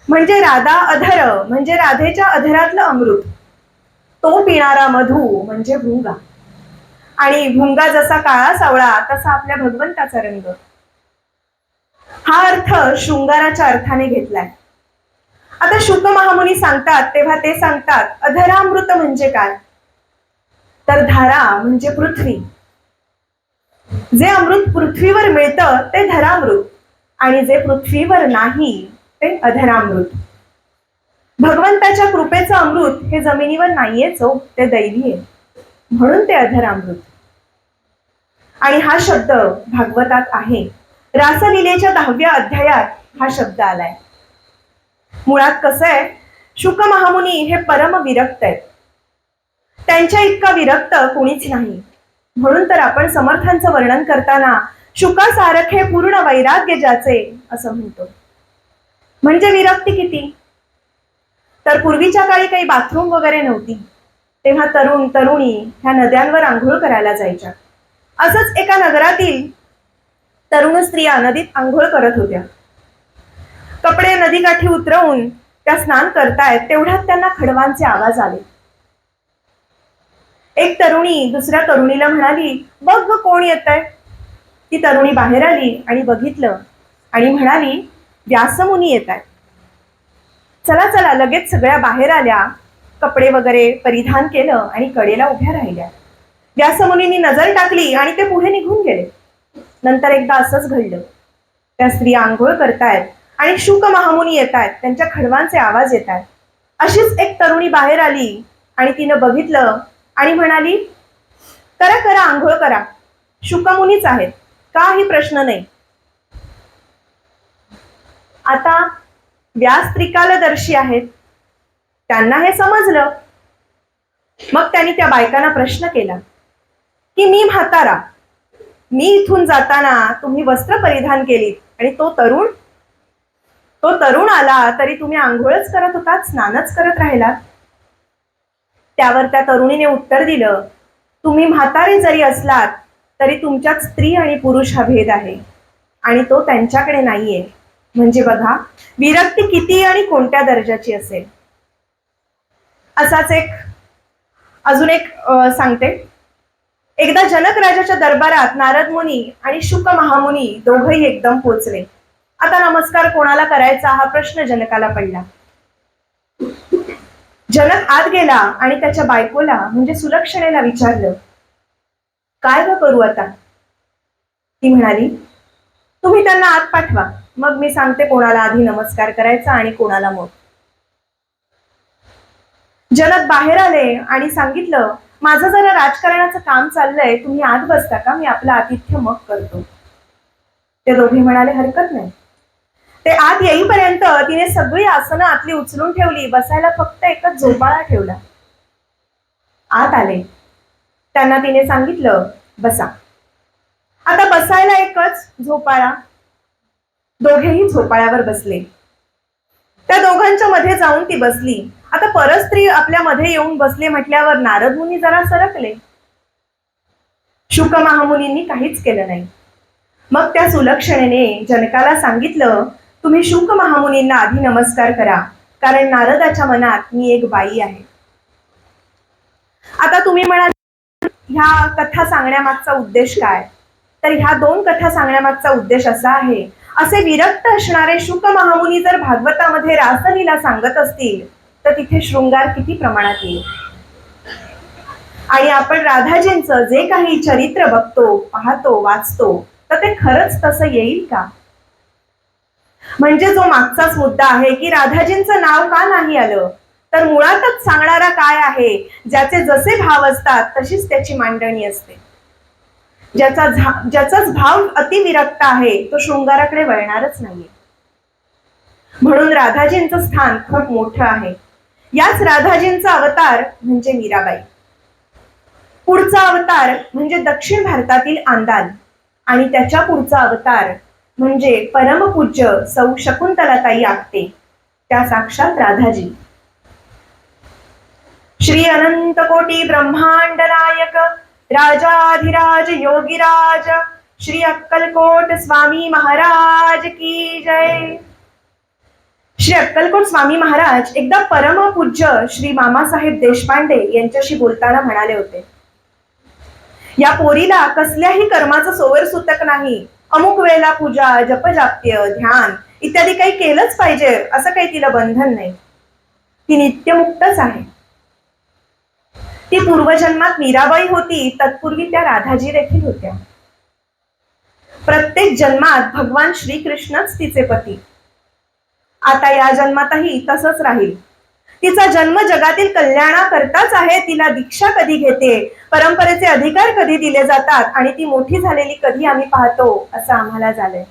म्हणजे राधा अधर म्हणजे राधेच्या अधरातलं अमृत. तो पिणारा मधू म्हणजे भुंगा. आणि भुंगा जसा काळा सावळा तसा आपल्या भगवंताचा रंग. हा अर्थ शृंगाराच्या अर्थाने घेतलाय. आता शुक महामुनी सांगतात तेव्हा ते सांगतात अधरामृत म्हणजे काय, तर धारा म्हणजे पृथ्वी. जे अमृत पृथ्वीवर मिळतं ते धरामृत आणि जे पृथ्वीवर नाही ते अधरामृत. भगवंताच्या कृपेचं अमृत हे जमिनीवर नाहीयेच हो, ते दैवी आहे, म्हणून ते अधरामृत. आणि हा शब्द भागवतात आहे. रासलीलेच्या 10व्या अध्यायात हा शब्द आलाय. मुळात कसं आहे, शुक महामुनी हे परम विरक्त आहेत. त्यांच्या इतका विरक्त कोणीच नाही. म्हणून तर आपण समर्थांचं वर्णन करताना शुकासारखे पूर्ण वैराग्य ज्याचे असं म्हणतो. म्हणजे विरक्ती किती, तर पूर्वीच्या काळी काही बाथरूम वगैरे नव्हती, तेव्हा तरुण तरुणी ह्या नद्यांवर आंघोळ करायला जायच्या. असंच एका नगरातील तरुण स्त्रिया नदीत आंघोळ करत होत्या. कपडे नदीकाठी उतरवून त्या स्नान करतायत तेवढ्यात त्यांना खडवांचे आवाज आले. एक तरुणी दुसऱ्या तरुणीला म्हणाली, बघ ग कोण येतंय. ती तरुणी बाहेर आली आणि बघितलं आणि म्हणाली, व्यासमुनी येत आहेत. चला चला, लगेच सगळ्या बाहेर आल्या, कपडे वगैरे परिधान केलं आणि कडेला उभ्या राहिल्या. व्यासमुनींनी नजर टाकली आणि ते पुढे निघून गेले. नंतर एकदा असंच घडलं. त्या स्त्रिया आंघोळ करतायत आणि शुक महामुनी येत आहेत, त्यांच्या खडवांचे आवाज येत आहेत. अशीच एक तरुणी बाहेर आली आणि तिनं बघितलं आणि म्हणाली, करा करा आंघोळ करा, शुकमुनीच आहेत, काही प्रश्न नाही. आता व्यास त्रिकालदर्शी आहेत, त्यांना हे समजलं. मग त्यांनी त्या बायकांना प्रश्न केला की मी म्हातारा, मी इथून जाताना तुम्ही वस्त्र परिधान केलीत आणि तो तरुण आला तरी तुम्ही आंघोळच करत होतात, स्नानच करत राहिलात. त्यावर त्या तरुणीने उत्तर दिलं, तुम्ही म्हातारे जरी असलात तरी तुमच्यात स्त्री आणि पुरुष हा भेद आहे आणि तो त्यांच्याकडे नाहीये. म्हणजे बघा विरक्ती किती आणि कोणत्या दर्जाची असेल. असाच अजून एक सांगते. एकदा जनक राजाच्या दरबारात नारद मुनी आणि शुक महामुनी दोघही एकदम पोचले. आता नमस्कार कोणाला करायचा हा प्रश्न जनकाला पडला. जनक आत गेला आणि त्याच्या बायकोला म्हणजे सुलक्षणेला विचारलं, काय ग करू आता. ती म्हणाली, तुम्ही त्यांना आत पाठवा, मग मी सांगते कोणाला आधी नमस्कार करायचा आणि कोणाला मग. जनक बाहेर आले आणि सांगितलं, माझं जरा राजकारणाचं काम चाललंय, तुम्ही आत बसता का? मी आपलं आतिथ्य मग करतो. ते दोघे म्हणाले, हरकत नाही. ते आत येईपर्यंत तिने सगळी आसनं आतली उचलून ठेवली, बसायला फक्त एकच झोपाळा ठेवला. आत आले. त्यांना तिने सांगितलं, बसा. आता बसायला एकच झोपाळा. दोघेही झोपाळ्यावर बसले. त्या दोघांच्या मध्ये जाऊन ती बसली. आता परस्त्री आपल्या मध्ये येऊन बसले म्हटल्यावर नारद मुनी जरा सरकले. शुक महामुनींनी काहीच केलं नाही. मग त्या सुलक्षणेने जनकाला सांगितलं, तुम्ही शुक महामुनींना आधी नमस्कार करा, कारण नारदाच्या मनात मी एक बाई आहे. आता तुम्ही म्हणाल, ह्या कथा सांगण्यामागचा उद्देश काय? तर ह्या दोन कथा सांगण्यामागचा उद्देश असा आहे, असे विरक्त असणारे शुक महामुनी जर भागवतामध्ये रासलीला सांगत असतील तर तिथे शृंगार किती प्रमाणात येईल. आणि आपण राधाजींचं जे काही चरित्र बघतो, पाहतो, वाचतो, तर ते खरंच तसं येईल का? म्हणजे जो मागचाच मुद्दा आहे की राधाजींचं नाव का नाही आलं, तर मुळातच सांगणारा काय आहे, ज्याचे जसे भाव असतात तशीच त्याची मांडणी असते. ज्याचाच भाव अतिविरक्त आहे तो शृंगाराकडे वळणारच नाहीये. म्हणून राधाजींचं स्थान खूप मोठं आहे. याच राधाजींचा अवतार म्हणजे मीराबाई. पुढचा अवतार म्हणजे दक्षिण भारतातील आंदाल, आणि त्याच्या पुढचा अवतार म्हणजे परमपूज्य सौ शकुंतलाताई आपटे, त्या साक्षात राधाजी. श्री अनंत कोटी ब्रह्मांड नायक राजाधिराज योगीराज श्री अक्कलकोट स्वामी महाराज की जय. श्री अक्कलकोट स्वामी महाराज एकदा परमपूज्य श्री मामासाहेब देशपांडे यांच्याशी बोलताना म्हणाले होते, या पोरीला कसल्याही कर्माचं सोवर सुतक नाही. अमुक वेळेला पूजा, जपजाप्य, ध्यान इत्यादी काही केलंच पाहिजे असं काही तिला बंधन नाही. ती नित्यमुक्तच आहे. ती पूर्वजन्मात मीराबाई होती, तत्पूर्वी त्या राधाजी देखील होत्या. प्रत्येक जन्मात भगवान श्रीकृष्णच तिचे पती. आता या जन्मातही तसंच राहील. तिचा जन्म जगातील कल्याणाकरताच आहे. तिला दीक्षा कधी घेते, परंपरेचे अधिकार कधी दिले जातात आणि ती मोठी झालेली कधी आम्ही पाहतो असं आम्हाला झालंय.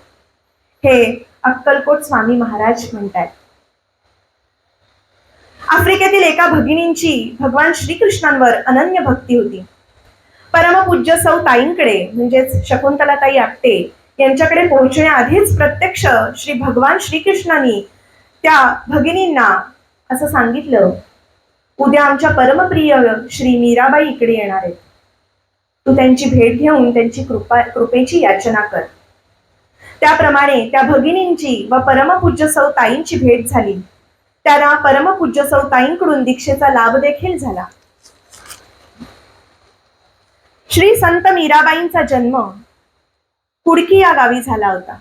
हे अक्कलकोट स्वामी महाराज म्हणतात. आफ्रिकेतील एका भगिनींची भगवान श्रीकृष्णांवर अनन्य भक्ती होती. परमपूज्य सौ ताईंकडे म्हणजेच शकुंतलाताई आपटे यांच्याकडे पोहोचण्याआधीच प्रत्यक्ष श्री भगवान श्रीकृष्णांनी त्या भगिनींना असं सांगितलं, उद्या आमच्या परमप्रिय श्री मीराबाई इकडे येणार आहेत. तू त्यांची भेट घेऊन त्यांची कृपेची याचना कर. त्याप्रमाणे त्या भगिनींची व परमपूज्य सौ ताईंची भेट झाली. त्यांना परमपूज्य सौ ताईंकडून दीक्षेचा लाभ देखील झाला. श्री संत मीराबाईंचा जन्म कुडकी या गावी झाला होता.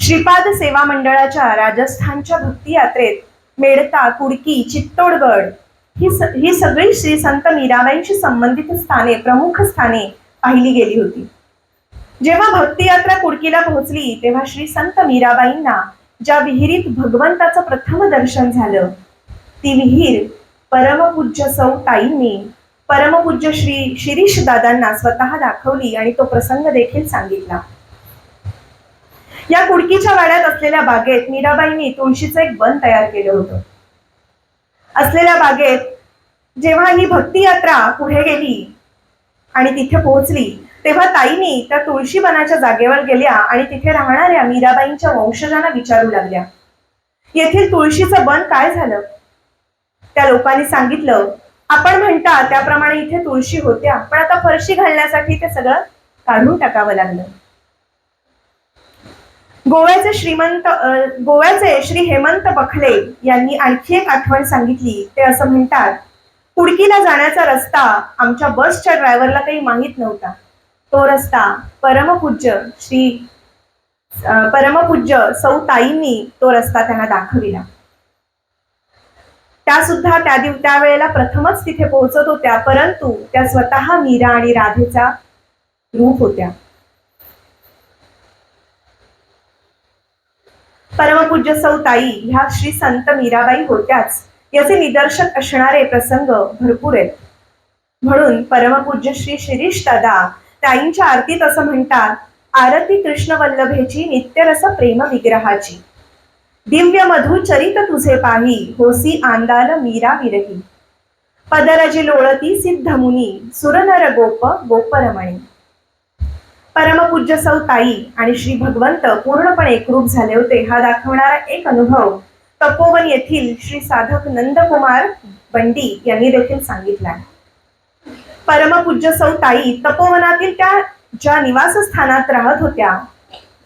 श्रीपाद सेवा मंडळाच्या राजस्थानच्या भक्ती यात्रेत मेडता, कुडकी, चित्तोडगड ही सगळी श्री संत मीराबाईंशी संबंधित स्थाने, प्रमुख स्थाने पाहिली गेली होती. जेव्हा भक्ती यात्रा कुडकीला पोहोचली तेव्हा श्री संत मीराबाईंना ज्या विहिरीत भगवंताचं प्रथम दर्शन झालं, ती विहीर परमपूज्य सौ ताईंनी परमपूज्य श्री शिरीष दादांना स्वतः दाखवली आणि तो प्रसंग देखील सांगितला. या कुडकीच्या वाड्यात असलेल्या बागेत मीराबाईंनी तुळशीचं एक वन तयार केलं होतं. असलेल्या बागेत जेव्हा ही भक्ती यात्रा पुढे गेली आणि तिथे पोहोचली तेव्हा ताईंनी त्या तुळशी वनाच्या जागेवर गेल्या आणि तिथे राहणाऱ्या मीराबाईंच्या वंशजांना विचारू लागल्या, येथील तुळशीचं वन काय झालं? त्या लोकांनी सांगितलं, आपण म्हणता त्याप्रमाणे इथे तुळशी होत्या, पण आता फरशी घालण्यासाठी ते सगळं काढून टाकावं लागलं. गोव्याचे श्री हेमंत बखले यांनी आणखी एक आठवण सांगितली. ते असं म्हणतात, कुडकीला जाण्याचा रस्ता आमच्या बसच्या ड्रायव्हरला काही माहीत नव्हता. तो रस्ता परमपूज्य सौ ताईंनी तो रस्ता त्यांना दाखविला. त्या सुद्धा त्यावेळेला प्रथमच तिथे पोहोचत होत्या, परंतु त्या स्वतः मीरा आणि राधेचा रूप होत्या. परमपूज्य सौ ताई ह्या श्री संत मीराबाई होत्याच याचे निदर्शक असणारे प्रसंग भरपूर आहेत. म्हणून परमपूज्य श्री शिरीष दादा ताईंच्या आरतीत असं म्हणतात, आरती कृष्ण वल्लभेची नित्यरस प्रेम विग्रहाची, दिव्य मधु चरित तुझे पाही, होसी आंदाल मीरा विरही, पदरजी लोळती सिद्ध मुनी, सुरनर गोप गोपरमणी. परमपूज्य सौ ताई आणि श्री भगवंत पूर्णपणे एकरूप झाले होते हा दाखवणारा एक अनुभव तपोवन येथील श्री साधक नंदकुमार बंडी यांनी देखील सांगितला. परमपूज्य सौ ताई तपोवनातील त्या ज्या निवासस्थानात राहत होत्या,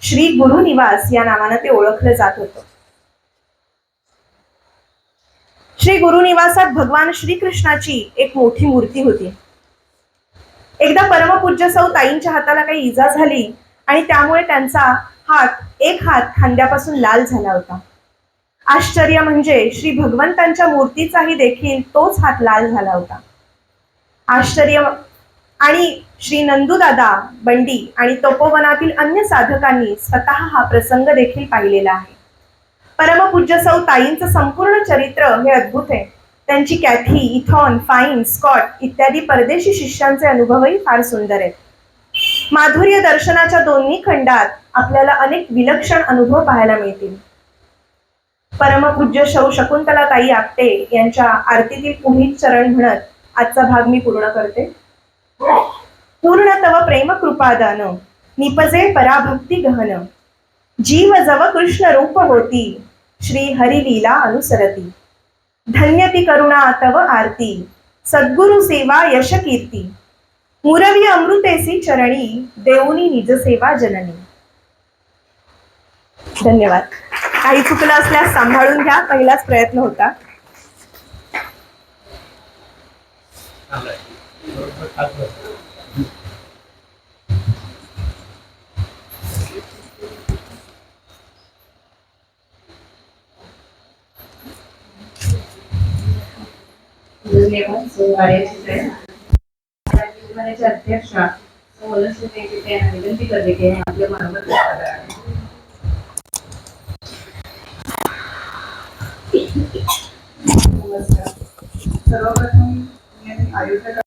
श्री गुरु निवास या नावाने ते ओळखलं जात होतं. श्री गुरु निवासात भगवान श्रीकृष्णाची एक मोठी मूर्ती होती. एकदा परमपूज्य सौ ताईंच्या हाताला काही इजा झाली आणि त्यामुळे त्यांचा एक हात खांद्यापासून लाल झाला होता. आश्चर्य म्हणजे श्री भगवंतांच्या मूर्तीचाही देखील तोच हात लाल झाला होता. आश्चर्य आणि श्री नंदूदादा बंडी आणि तपोवनातील अन्य साधकांनी स्वतः हा प्रसंग देखील पाहिलेला आहे. परमपूज्य सौ ताईंचं संपूर्ण चरित्र हे अद्भुत आहे. त्यांची कॅथी, इथॉन, फाईन, स्कॉट इत्यादी परदेशी शिष्यांचे अनुभवही फार सुंदर आहेत. माधुर्य दर्शनाच्या दोन्ही खंडात आपल्याला अनेक विलक्षण अनुभव पाहायला मिळतील. परमपूज्य शौ शकुंतला ताई आपटे यांच्या आरतीतील पुढील चरण म्हणत आजचा भाग मी पूर्ण करते. पूर्ण तव प्रेम कृपादान, निपजे पराभक्ती गहन, जीव जव कृष्ण रूप होती, श्री हरी लीला अनुसरती, धन्य ती करुणा तव आरती, सद्गुरु सेवा यश कीर्ती, मुरवी अमृतेसी चरणी, देऊनी निज सेवा जननी. धन्यवाद. काही चुकलं असल्यास सांभाळून घ्या, पहिलाच प्रयत्न होता. धन्यवाद. सोमवारचे अध्यक्ष विनंती करते की आपल्या बरोबर सर्वप्रथम आयोजक